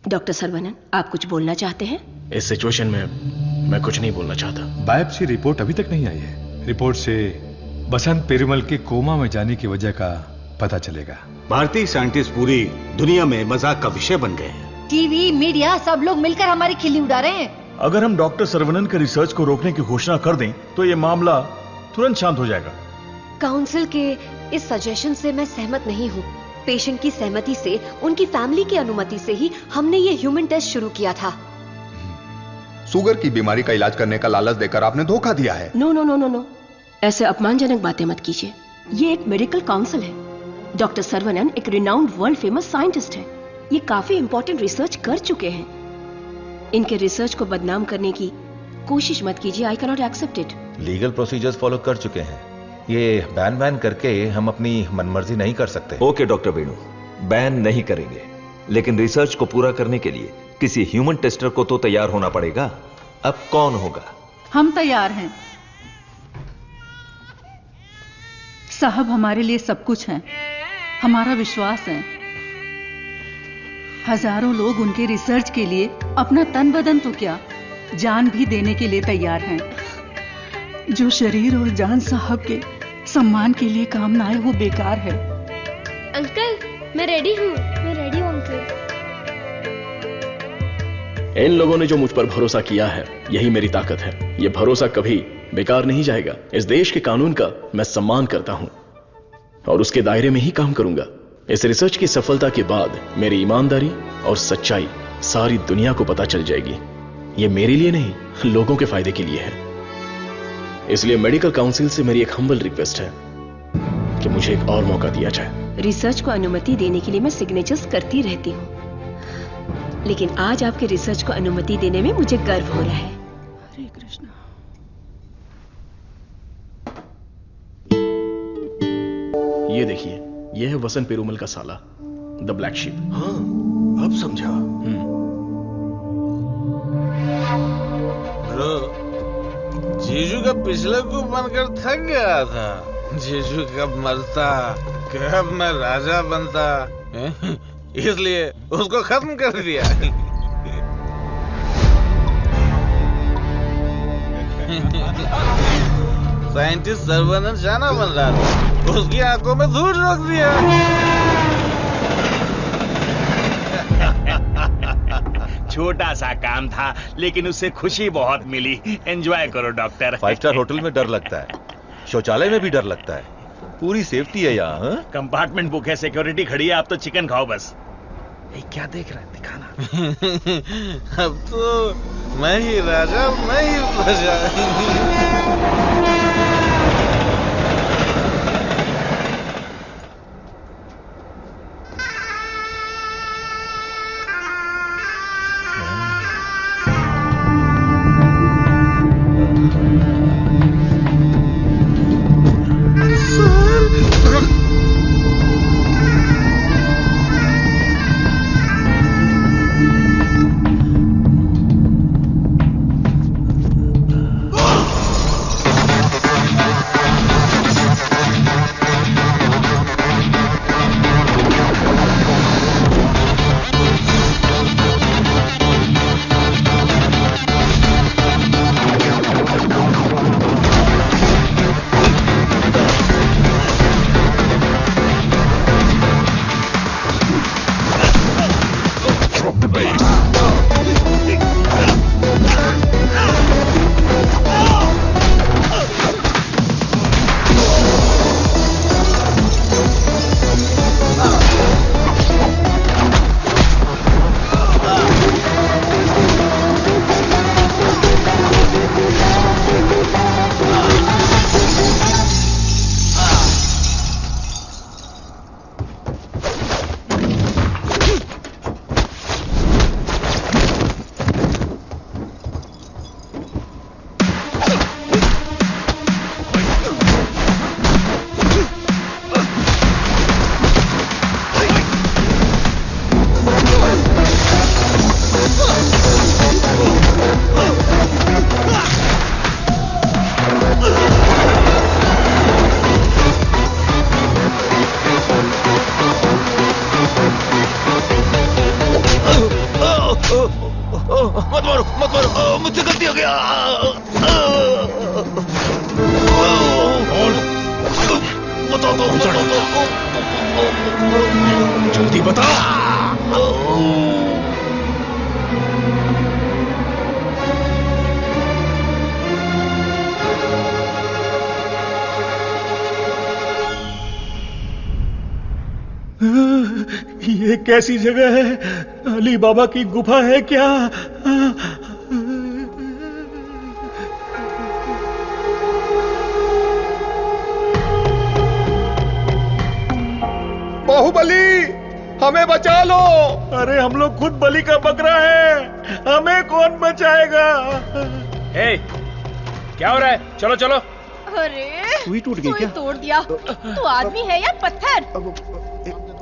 डॉक्टर सरवनन, आप कुछ बोलना चाहते हैं? इस सिचुएशन में मैं कुछ नहीं बोलना चाहता। बायोप्सी रिपोर्ट अभी तक नहीं आई है। रिपोर्ट से बसंत पेरुमल के कोमा में जाने की वजह का पता चलेगा। भारतीय साइंटिस्ट पूरी दुनिया में मजाक का विषय बन गए हैं। टीवी, मीडिया सब लोग मिलकर हमारी खिल्ली उड़ा रहे हैं। अगर हम डॉक्टर सरवनन के रिसर्च को रोकने की घोषणा कर दें तो ये मामला तुरंत शांत हो जाएगा। काउंसिल के इस सजेशन से मैं सहमत नहीं हूँ। पेशेंट की सहमति से, उनकी फैमिली की अनुमति से ही हमने ये ह्यूमन टेस्ट शुरू किया था। शुगर की बीमारी का इलाज करने का लालच देकर आपने धोखा दिया है। No no no no no, ऐसे अपमानजनक बातें मत कीजिए। ये एक मेडिकल काउंसिल है। डॉक्टर सरवनन एक रिनाउंड वर्ल्ड फेमस साइंटिस्ट है। ये काफी इंपॉर्टेंट रिसर्च कर चुके हैं। इनके रिसर्च को बदनाम करने की कोशिश मत कीजिए। I can not accept it. Legal procedures follow कर चुके हैं। ये बैन करके हम अपनी मनमर्जी नहीं कर सकते। ओके डॉक्टर वेणु, बैन नहीं करेंगे, लेकिन रिसर्च को पूरा करने के लिए किसी ह्यूमन टेस्टर को तो तैयार होना पड़ेगा। अब कौन होगा? हम तैयार हैं साहब, हमारे लिए सब कुछ है। हमारा विश्वास है। हजारों लोग उनके रिसर्च के लिए अपना तन बदन तो क्या, जान भी देने के लिए तैयार हैं। जो शरीर और जान साहब के सम्मान के लिए काम ना आए वो बेकार है। अंकल, मैं रेडी हूँ। मैं रेडी हूँ अंकल। इन लोगों ने जो मुझ पर भरोसा किया है, यही मेरी ताकत है। ये भरोसा कभी बेकार नहीं जाएगा। इस देश के कानून का मैं सम्मान करता हूं और उसके दायरे में ही काम करूंगा। इस रिसर्च की सफलता के बाद मेरी ईमानदारी और सच्चाई सारी दुनिया को पता चल जाएगी। ये मेरे लिए नहीं, लोगों के फायदे के लिए है। इसलिए मेडिकल काउंसिल से मेरी एक हम्बल रिक्वेस्ट है कि मुझे एक और मौका दिया जाए। रिसर्च को अनुमति देने के लिए मैं सिग्नेचर्स करती रहती हूँ, लेकिन आज आपके रिसर्च को अनुमति देने में मुझे गर्व हो रहा है। हरे कृष्णा। ये देखिए, ये है वसंत पेरुमल का साला, द ब्लैक शीप। हाँ, अब समझा। ब्रो, जीजू का पिछले को बनकर थक गया था। जीजू कब मरता, कब मैं राजा बनता, इसलिए उसको खत्म कर दिया। साइंटिस्ट सर्वनन जाना बन रहा था, उसकी आंखों में धूल रख दिया। छोटा सा काम था, लेकिन उससे खुशी बहुत मिली। एंजॉय करो डॉक्टर। 5 स्टार होटल में डर लगता है, शौचालय में भी डर लगता है। पूरी सेफ्टी है यहाँ। कंपार्टमेंट बुक है, सिक्योरिटी खड़ी है। आप तो चिकन खाओ बस। क्या देख रहा है, दिखाना। अब तो मैं ही राजा, मैं ही प्रजा। जल्दी बता। ये कैसी जगह है? अली बाबा की गुफा है क्या? बाहुबली, हमें बचा लो। अरे हम लोग खुद बलि का बकरा है, हमें कौन बचाएगा? क्या हो रहा है? चलो चलो। सुई टूट गई क्या? तोड़ दिया। तू आदमी है या पत्थर?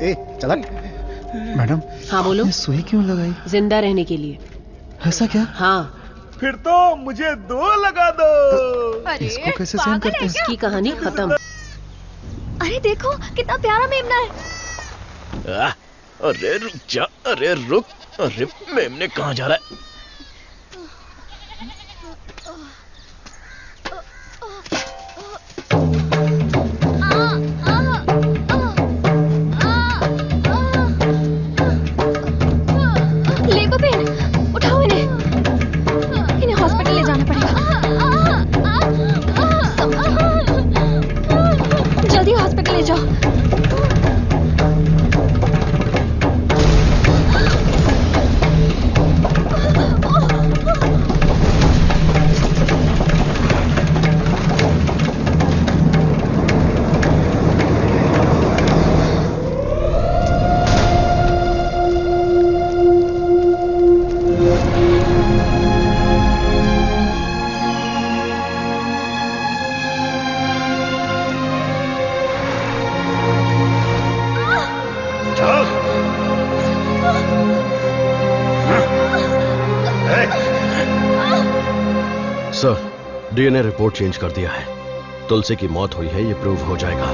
ए चला। मैडम। हाँ बोलो। सुई क्यों लगाई? जिंदा रहने के लिए। ऐसा क्या? हाँ। फिर तो मुझे 2 लगा दो। अरे इसको कैसे सहन करते हैं? इसकी कहानी खत्म। अरे देखो कितना प्यारा मेमना है। अरे रुक जा, अरे रुक। अरे मेमने कहाँ जा रहा है? डीएनए रिपोर्ट चेंज कर दिया है। तुलसी की मौत हुई है, ये प्रूव हो जाएगा।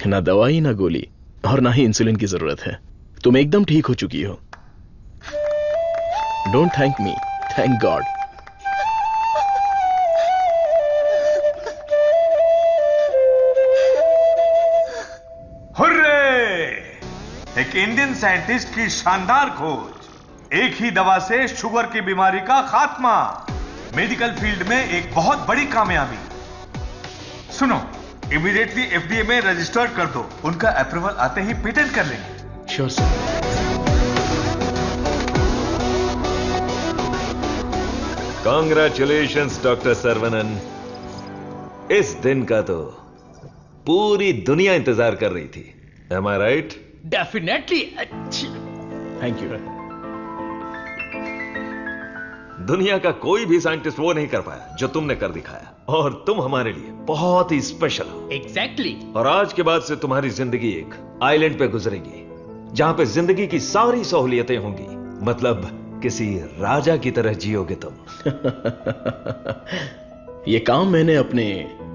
ना दवाई ना गोली और ना ही इंसुलिन की जरूरत है। तुम एकदम ठीक हो चुकी हो। Don't thank me, thank God. एक इंडियन साइंटिस्ट की शानदार खोज, एक ही दवा से शुगर की बीमारी का खात्मा, मेडिकल फील्ड में एक बहुत बड़ी कामयाबी। सुनो, इमीडिएटली एफडीए में रजिस्टर्ड कर दो, उनका अप्रूवल आते ही पेटेंट कर लेंगे। Sure sir. Congratulations doctor Saravanan. इस दिन का तो पूरी दुनिया इंतजार कर रही थी। Am I right? Definitely. Thank you. दुनिया का कोई भी साइंटिस्ट वो नहीं कर पाया जो तुमने कर दिखाया, और तुम हमारे लिए बहुत ही स्पेशल हो। एग्जैक्टली। और आज के बाद से तुम्हारी जिंदगी एक आइलैंड पे गुजरेगी, जहां पे जिंदगी की सारी सहूलियतें होंगी। मतलब किसी राजा की तरह जियोगे तुम। ये काम मैंने अपने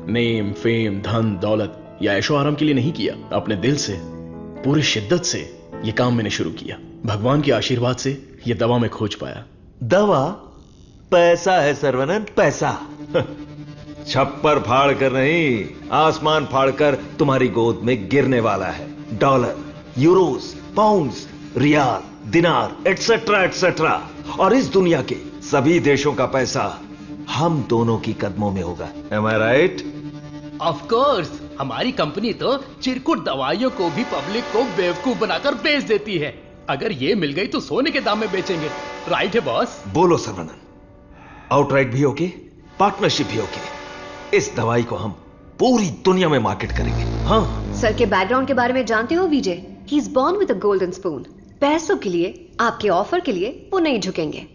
नेम, फेम, धन, दौलत या ऐशो आराम के लिए नहीं किया। अपने दिल से, पूरी शिद्दत से ये काम मैंने शुरू किया। भगवान के आशीर्वाद से ये दवा मैं खोज पाया। दवा? पैसा है सर्वनन, पैसा। छप्पर फाड़ कर नहीं, आसमान फाड़कर तुम्हारी गोद में गिरने वाला है। डॉलर, यूरोस, पाउंड्स, रियाल, दिनार, एटसेट्रा एटसेट्रा। और इस दुनिया के सभी देशों का पैसा हम दोनों की कदमों में होगा। Am I right? Of course. हमारी कंपनी तो चिरकुट दवाइयों को भी पब्लिक को बेवकूफ बनाकर बेच देती है। अगर ये मिल गई तो सोने के दाम में बेचेंगे। राइट है बॉस? बोलो सर्वनन, आउटराइट भी ओके, पार्टनरशिप भी ओके। इस दवाई को हम पूरी दुनिया में मार्केट करेंगे। हाँ। सर के बैकग्राउंड के बारे में जानते हो Vijay? He is born with a golden spoon. पैसों के लिए, आपके ऑफर के लिए वो नहीं झुकेंगे।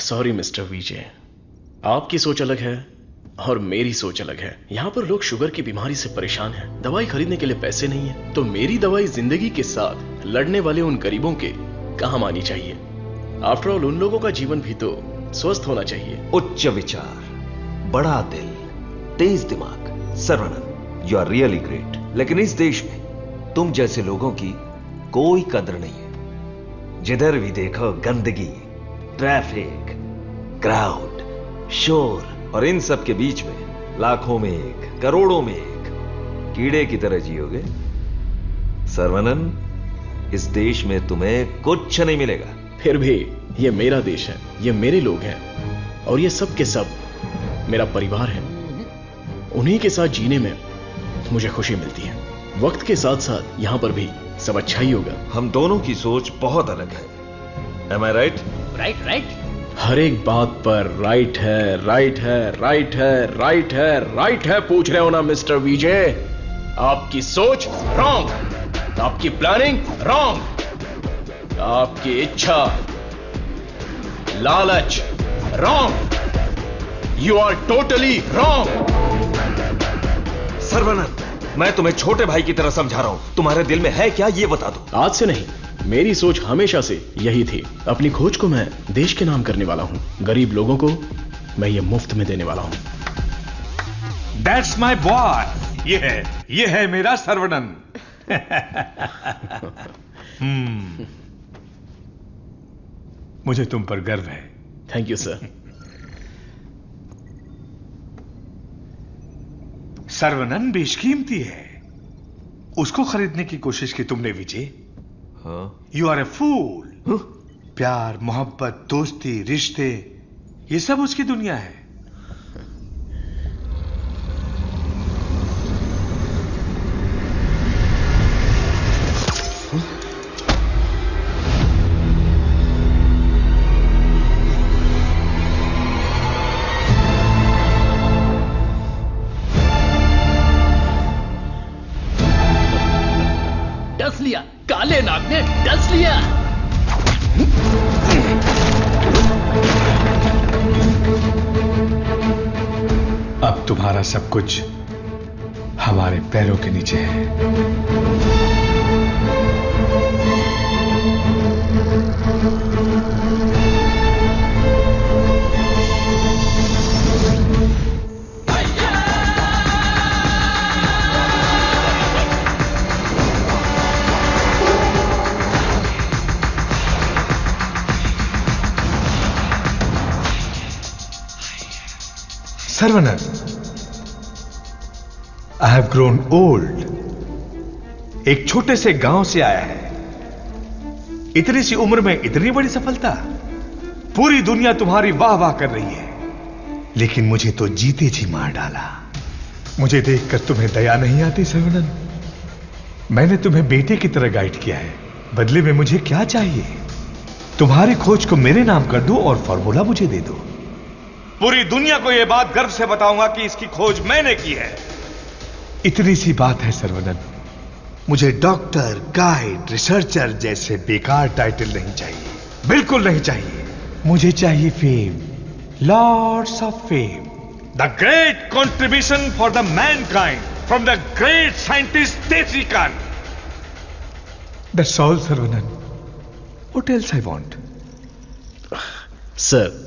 सॉरी मिस्टर विजय, आपकी सोच अलग है और मेरी सोच अलग है। यहां पर लोग शुगर की बीमारी से परेशान हैं, दवाई खरीदने के लिए पैसे नहीं है। तो मेरी दवाई जिंदगी के साथ लड़ने वाले उन गरीबों के काम आनी चाहिए। आफ्टर ऑल उन लोगों का जीवन भी तो स्वस्थ होना चाहिए। उच्च विचार, बड़ा दिल, तेज दिमाग। Saravanan, you are really great. लेकिन इस देश में तुम जैसे लोगों की कोई कदर नहीं है। जिधर भी देखो गंदगी, ट्रैफिक, क्राउड, शोर और इन सब के बीच में लाखों में एक, करोड़ों में एक कीड़े की तरह जियोगे। सर्वनन, इस देश में तुम्हें कुछ नहीं मिलेगा। फिर भी ये मेरा देश है, ये मेरे लोग हैं और ये सब के सब मेरा परिवार है। उन्हीं के साथ जीने में मुझे खुशी मिलती है। वक्त के साथ साथ यहां पर भी सब अच्छा ही होगा। हम दोनों की सोच बहुत अलग है। Am I right? Right right. हर एक बात पर राइट है, राइट है, राइट है, राइट है, राइट है पूछ रहे हो ना मिस्टर विजय? आपकी सोच रॉन्ग, आपकी प्लानिंग रॉन्ग, आपकी इच्छा, लालच wrong. You are totally wrong. Saravanan, मैं तुम्हें छोटे भाई की तरह समझा रहा हूं। तुम्हारे दिल में है क्या, ये बता दो। आज से नहीं, मेरी सोच हमेशा से यही थी। अपनी खोज को मैं देश के नाम करने वाला हूं। गरीब लोगों को मैं ये मुफ्त में देने वाला हूं। That's my boy। ये है मेरा सर्वनन। मुझे तुम पर गर्व है। Thank you sir. सर्वनन बेशकीमती है, उसको खरीदने की कोशिश की तुमने विजय। यू आर ए फूल। प्यार, मोहब्बत, दोस्ती, रिश्ते, ये सब उसकी दुनिया है। डस लिया, काले नाग ने डस लिया। अब तुम्हारा सब कुछ हमारे पैरों के नीचे है। Saravanan, I have grown old. एक छोटे से गांव से आया है, इतनी सी उम्र में इतनी बड़ी सफलता। पूरी दुनिया तुम्हारी वाह वाह कर रही है, लेकिन मुझे तो जीते जी मार डाला। मुझे देखकर तुम्हें दया नहीं आती सर्वनन? मैंने तुम्हें बेटे की तरह गाइड किया है, बदले में मुझे क्या चाहिए? तुम्हारी खोज को मेरे नाम कर दो और फॉर्मूला मुझे दे दो। पूरी दुनिया को यह बात गर्व से बताऊंगा कि इसकी खोज मैंने की है। इतनी सी बात है सर्वनन। मुझे डॉक्टर, गाइड, रिसर्चर जैसे बेकार टाइटल नहीं चाहिए, बिल्कुल नहीं चाहिए। मुझे चाहिए fame, lords of fame, the great contribution for the mankind from the great scientist Tesi Khan. That's all Saravanan. What else I want? Sir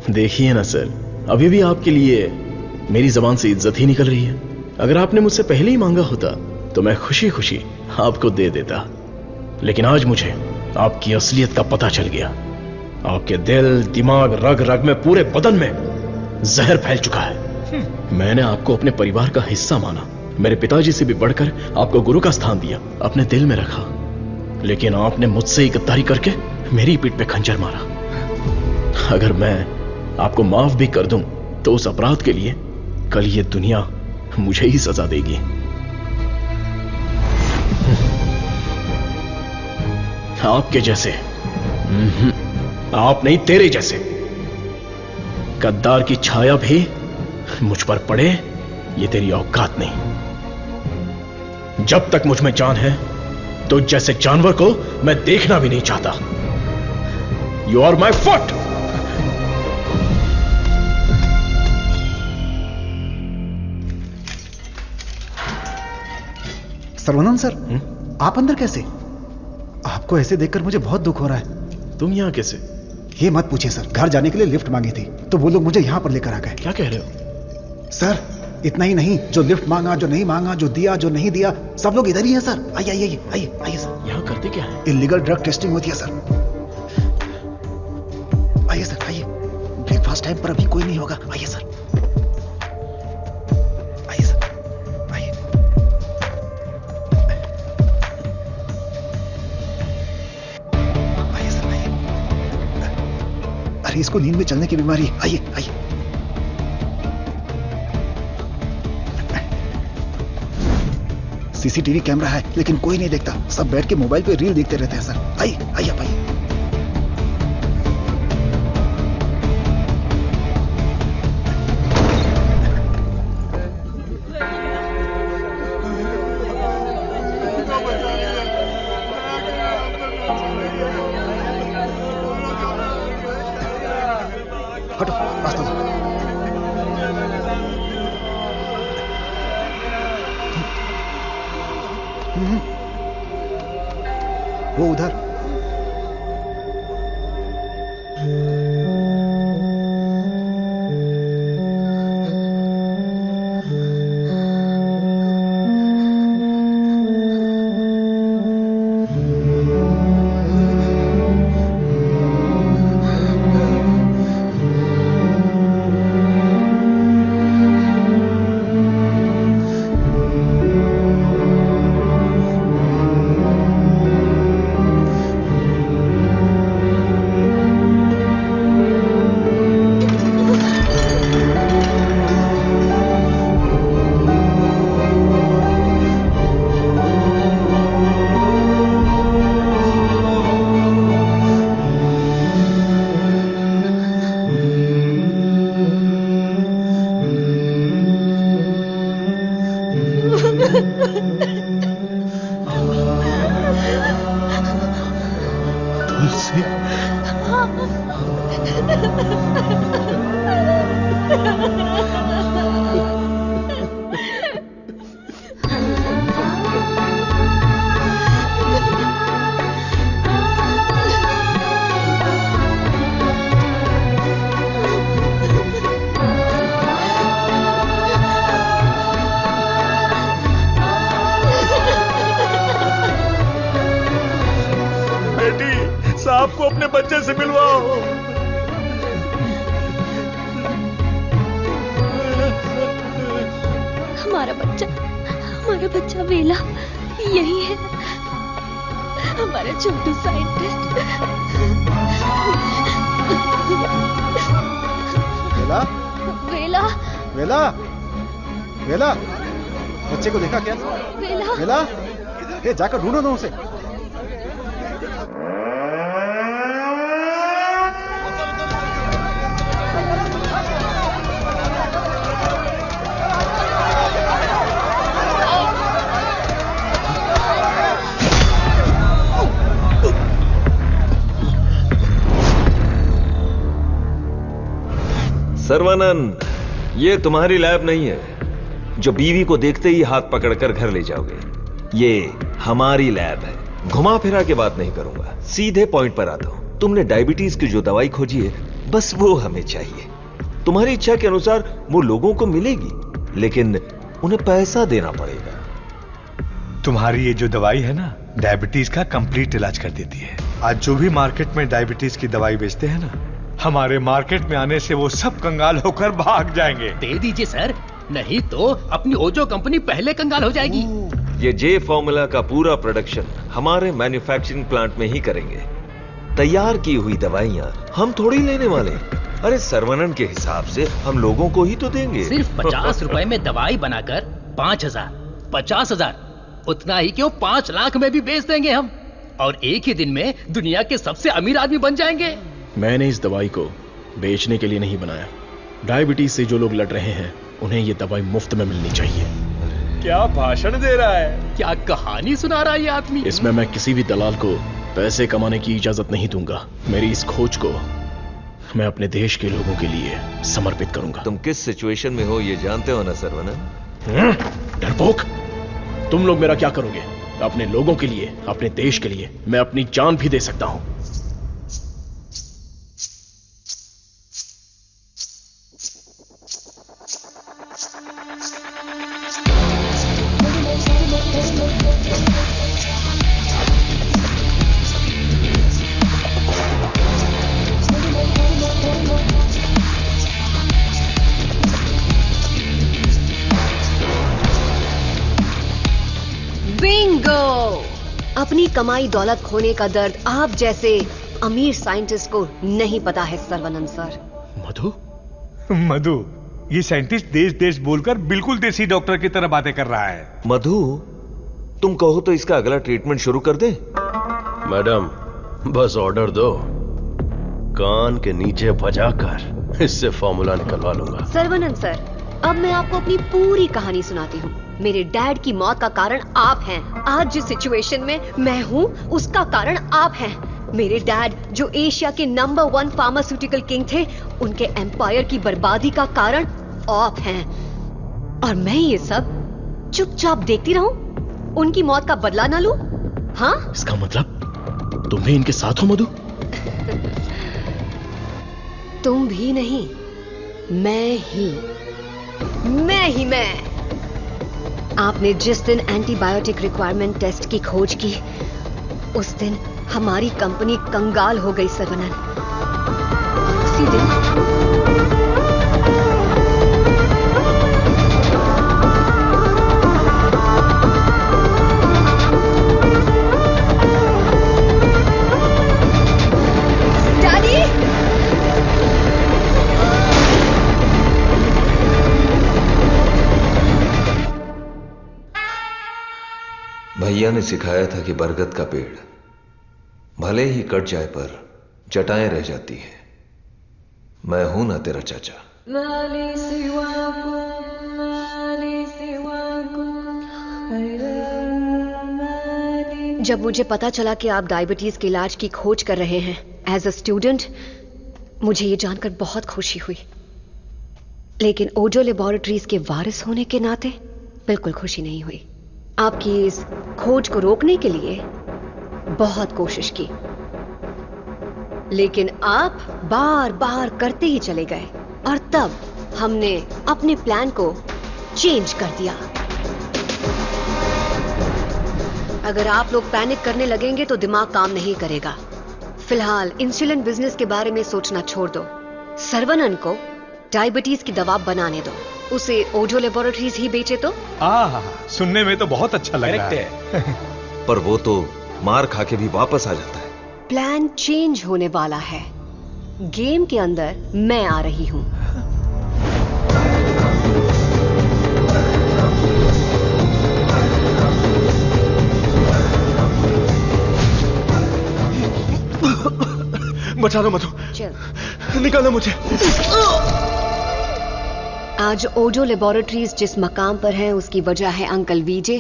देखिए ना सर, अभी भी आपके लिए मेरी जबान से इज्जत ही निकल रही है। अगर आपने मुझसे पहले ही मांगा होता तो मैं खुशी खुशी आपको दे देता, लेकिन आज मुझे आपकी असलियत का पता चल गया। आपके दिल, दिमाग, रग रग में, पूरे बदन में जहर फैल चुका है। मैंने आपको अपने परिवार का हिस्सा माना, मेरे पिताजी से भी बढ़कर आपको गुरु का स्थान दिया, अपने दिल में रखा, लेकिन आपने मुझसे ही गद्दारी करके मेरी पीठ पे खंजर मारा। अगर मैं आपको माफ भी कर दूं तो उस अपराध के लिए कल ये दुनिया मुझे ही सजा देगी। आपके जैसे, आप नहीं, तेरे जैसे गद्दार की छाया भी मुझ पर पड़े, ये तेरी औकात नहीं। जब तक मुझ में जान है तो जैसे जानवर को मैं देखना भी नहीं चाहता। You are my foot. Saravanan sir, आप अंदर कैसे? आपको ऐसे देखकर मुझे बहुत दुख हो रहा है। तुम यहां कैसे? ये मत पूछिए सर, घर जाने के लिए लिफ्ट मांगी थी तो वो लोग मुझे यहां पर लेकर आ गए। क्या कह रहे हो? सर इतना ही नहीं, जो लिफ्ट मांगा, जो नहीं मांगा, जो दिया, जो नहीं दिया, सब लोग इधर ही हैं सर। आइए आइए आइए आइए सर। यहां करते क्या है? इलीगल ड्रग टेस्टिंग होती है सर। आइए सर, आइए। ब्रेकफास्ट टाइम पर अभी कोई नहीं होगा। आइए सर, आइए सर, आइए। आइए सर, आइए। अरे इसको नींद में चलने की बीमारी है। आइए, आइए। सीसीटीवी कैमरा है लेकिन कोई नहीं देखता, सब बैठ के मोबाइल पे रील देखते रहते हैं सर। आइए, आइए आप आइए। हटो, रास्ता दो। वो उधर। साहब को अपने बच्चे से मिलवाओ। हमारा बच्चा वेला यही है, हमारा छोटू साइंटिस्ट। वेला, वेला, वेला, वेला, बच्चे को देखा क्या? वेला, वेला, ये जाकर ढूंढो ना उसे। सर्वानंद, ये तुम्हारी लैब नहीं है जो बीवी को देखते ही हाथ पकड़कर घर ले जाओगे। ये हमारी लैब है। घुमा फिरा के बात नहीं करूंगा, सीधे पॉइंट पर आता हूं। तुमने डायबिटीज की जो दवाई खोजी है, बस वो हमें चाहिए। तुम्हारी इच्छा के अनुसार वो लोगों को मिलेगी, लेकिन उन्हें पैसा देना पड़ेगा। तुम्हारी ये जो दवाई है ना, डायबिटीज का कंप्लीट इलाज कर देती है। आज जो भी मार्केट में डायबिटीज की दवाई बेचते हैं ना, हमारे मार्केट में आने से वो सब कंगाल होकर भाग जाएंगे। दे दीजिए सर, नहीं तो अपनी ओजो कंपनी पहले कंगाल हो जाएगी। ये जे फॉर्मूला का पूरा प्रोडक्शन हमारे मैन्युफैक्चरिंग प्लांट में ही करेंगे। तैयार की हुई दवाइयां हम थोड़ी लेने वाले हैं। अरे सर्वनन के हिसाब से हम लोगों को ही तो देंगे। सिर्फ 50 रुपए में दवाई बनाकर 5,000, 50,000, उतना ही क्यों 5 लाख में भी बेच देंगे हम, और एक ही दिन में दुनिया के सबसे अमीर आदमी बन जाएंगे। मैंने इस दवाई को बेचने के लिए नहीं बनाया। डायबिटीज से जो लोग लड़ रहे हैं, उन्हें ये दवाई मुफ्त में मिलनी चाहिए। क्या भाषण दे रहा है, क्या कहानी सुना रहा है ये आदमी। इसमें मैं किसी भी दलाल को पैसे कमाने की इजाजत नहीं दूंगा। मेरी इस खोज को मैं अपने देश के लोगों के लिए समर्पित करूंगा। तुम किस सिचुएशन में हो ये जानते हो ना सर्वनन? डरपोक, तुम लोग मेरा क्या करोगे? अपने लोगों के लिए, अपने देश के लिए मैं अपनी जान भी दे सकता हूं। बिंगो। अपनी कमाई दौलत खोने का दर्द आप जैसे अमीर साइंटिस्ट को नहीं पता है सर्वनंद सर। मधु, मधु, ये साइंटिस्ट देश देश बोलकर बिल्कुल देसी डॉक्टर की तरह बातें कर रहा है। मधु, तुम कहो तो इसका अगला ट्रीटमेंट शुरू कर दें? मैडम, बस ऑर्डर दो, कान के नीचे बजाकर इससे फॉर्मूला निकलवा लूंगा। सर्वनंद सर, अब मैं आपको अपनी पूरी कहानी सुनाती हूँ। मेरे डैड की मौत का कारण आप हैं। आज जिस सिचुएशन में मैं हूँ उसका कारण आप हैं। मेरे डैड जो एशिया के नंबर 1 फार्मास्यूटिकल किंग थे, उनके एम्पायर की बर्बादी का कारण आप हैं। और मैं ये सब चुपचाप देखती रहूं? उनकी मौत का बदला ना लूं? हाँ? इसका मतलब तुम भी इनके साथ हो मधु? तुम भी नहीं, मैं ही। आपने जिस दिन एंटीबायोटिक रिक्वायरमेंट टेस्ट की खोज की, उस दिन हमारी कंपनी कंगाल हो गई सर्वनंद। उसी दिन डैडी, भैया ने सिखाया था कि बरगद का पेड़ भले ही कट जाए पर जटाएं रह जाती है। मैं हूं ना तेरा चाचा। जब मुझे पता चला कि आप डायबिटीज के इलाज की खोज कर रहे हैं एज अ स्टूडेंट, मुझे ये जानकर बहुत खुशी हुई। लेकिन ओजो लेबोरेटरीज के वारिस होने के नाते बिल्कुल खुशी नहीं हुई। आपकी इस खोज को रोकने के लिए बहुत कोशिश की, लेकिन आप बार बार करते ही चले गए। और तब हमने अपने प्लान को चेंज कर दिया। अगर आप लोग पैनिक करने लगेंगे तो दिमाग काम नहीं करेगा। फिलहाल इंसुलिन बिजनेस के बारे में सोचना छोड़ दो। सर्वनंद को डायबिटीज की दवा बनाने दो, उसे ओजो लेबोरेटरीज ही बेचे तो। सुनने में तो बहुत अच्छा लग रहा है। पर वो तो मार खा के भी वापस आ जाता है। प्लान चेंज होने वाला है। गेम के अंदर मैं आ रही हूं। बचा लो मधु, चल निकालो मुझे। आज ओजो लेबोरेटरीज जिस मकाम पर है उसकी वजह है अंकल वीजे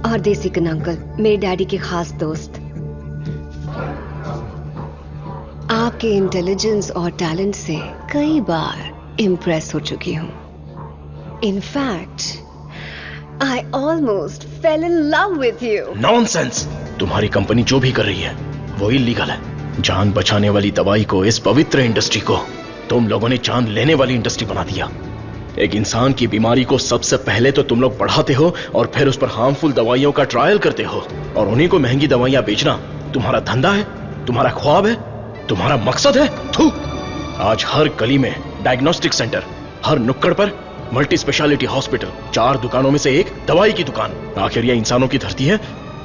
और देसिकन अंकल, मेरे डैडी के खास दोस्त। आपके इंटेलिजेंस और टैलेंट से कई बार इम्प्रेस हो चुकी हूं। In fact I almost fail in love with you. Nonsense! तुम्हारी कंपनी जो भी कर रही है वो इलीगल है। जान बचाने वाली दवाई को, इस पवित्र इंडस्ट्री को तुम लोगों ने जान लेने वाली इंडस्ट्री बना दिया। एक इंसान की बीमारी को सबसे पहले तो तुम लोग बढ़ाते हो और फिर उस पर हार्मफुल दवाइयों का ट्रायल करते हो, और उन्हीं को महंगी दवाइयां बेचना तुम्हारा धंधा है, तुम्हारा ख्वाब है, तुम्हारा मकसद है। थू! आज हर गली में डायग्नोस्टिक सेंटर, हर नुक्कड़ पर मल्टी स्पेशलिटी हॉस्पिटल, 4 दुकानों में से एक दवाई की दुकान। आखिर यह इंसानों की धरती है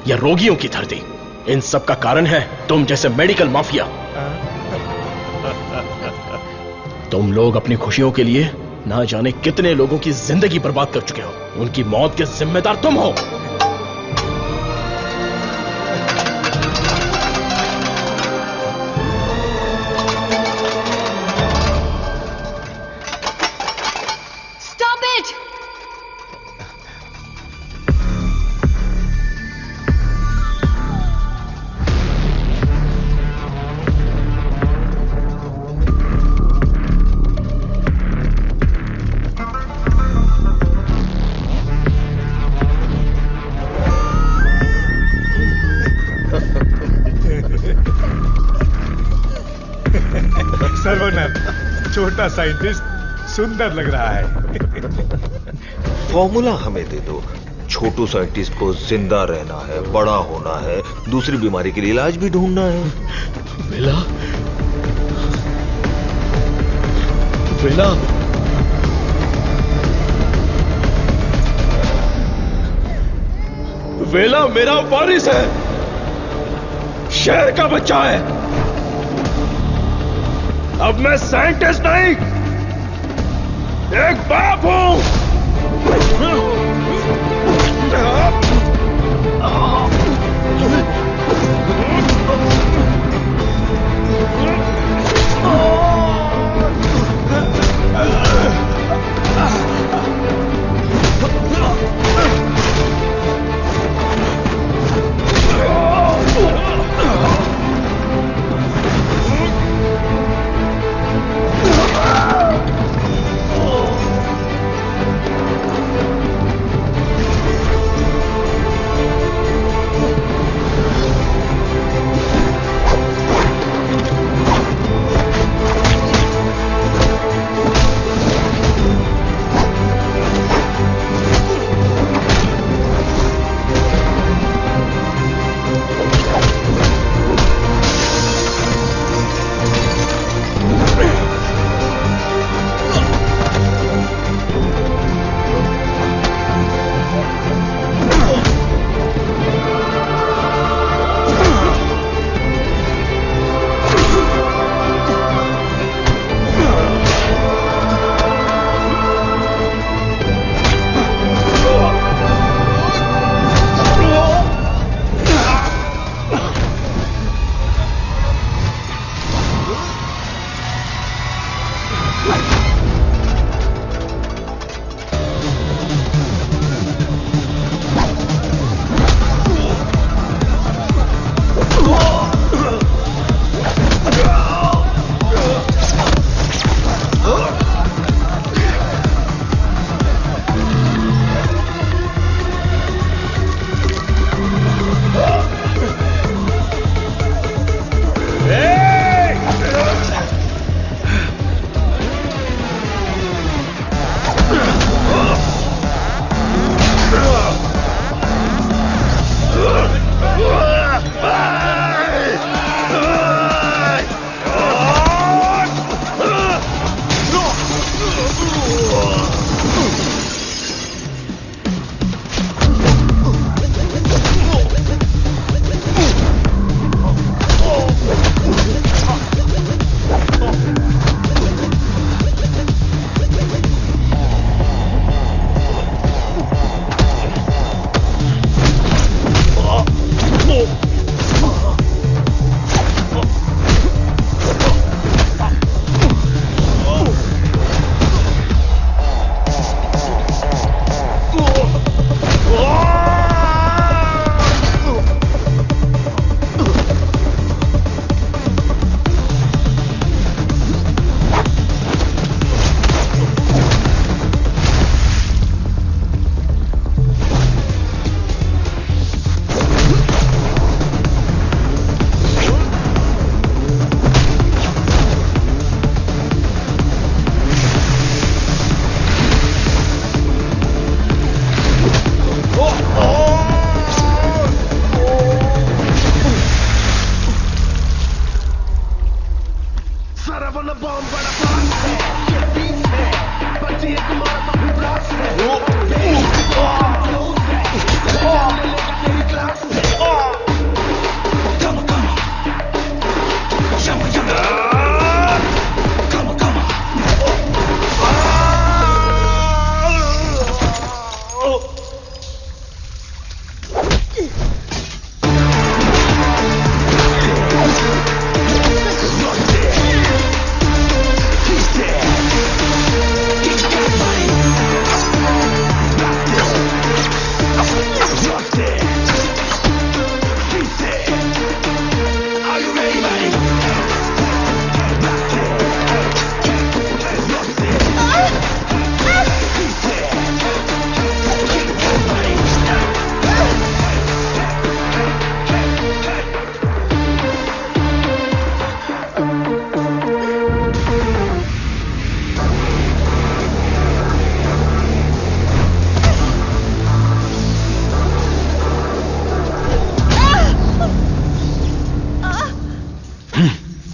या रोगियों की धरती? इन सब का कारण है तुम जैसे मेडिकल माफिया। तुम लोग अपनी खुशियों के लिए ना जाने कितने लोगों की जिंदगी बर्बाद कर चुके हो। उनकी मौत के जिम्मेदार तुम हो। Stop it! सर्वनंद, छोटा साइंटिस्ट सुंदर लग रहा है। फॉर्मूला हमें दे दो। छोटू साइंटिस्ट को जिंदा रहना है, बड़ा होना है, दूसरी बीमारी के लिए इलाज भी ढूंढना है। विला, विला, वेला मेरा वारिस है, शहर का बच्चा है। अब मैं साइंटिस्ट नहीं, एक बाप हूं।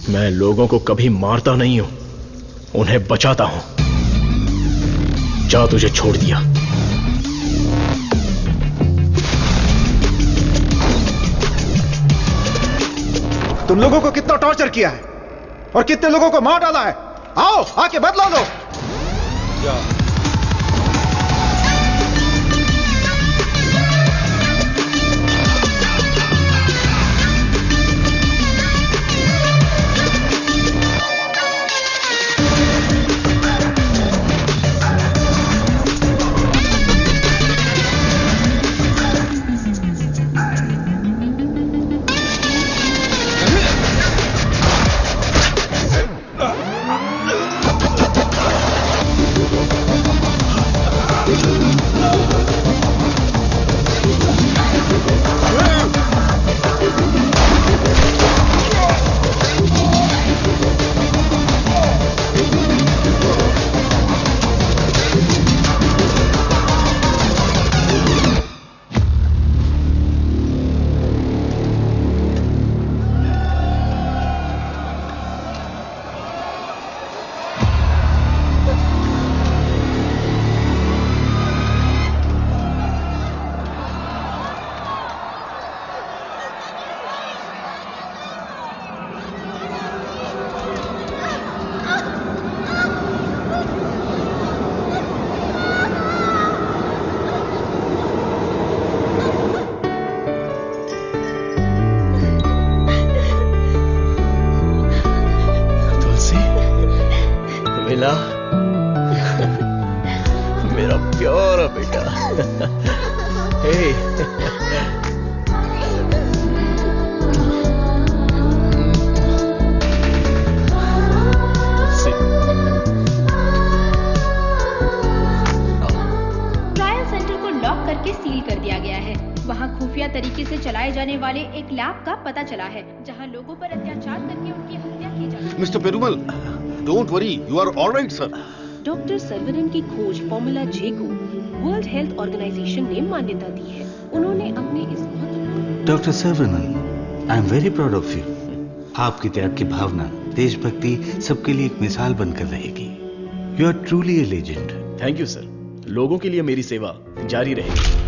मैं लोगों को कभी मारता नहीं हूं, उन्हें बचाता हूं। जा, तुझे छोड़ दिया। तुम लोगों को कितना टॉर्चर किया है और कितने लोगों को मार डाला है। आओ आके बदला लो। मेरा प्यारा बेटा। हे ट्रायल सेंटर को लॉक करके सील कर दिया गया है। वहाँ खुफिया तरीके से चलाए जाने वाले एक लैब का पता चला है जहाँ लोगों पर अत्याचार करके उनकी हत्या की जाती है। Mister Perumal, don't worry, you are alright sir. Doctor Saravanan की खोज फॉर्मूला जे को वर्ल्ड हेल्थ ऑर्गेनाइजेशन ने मान्यता दी है। उन्होंने अपने इस doctor Saravanan, I am very proud of you. आपकी त्याग की भावना, देशभक्ति सबके लिए एक मिसाल बनकर रहेगी। You are truly a legend. Thank you sir. लोगों के लिए मेरी सेवा जारी रहेगी।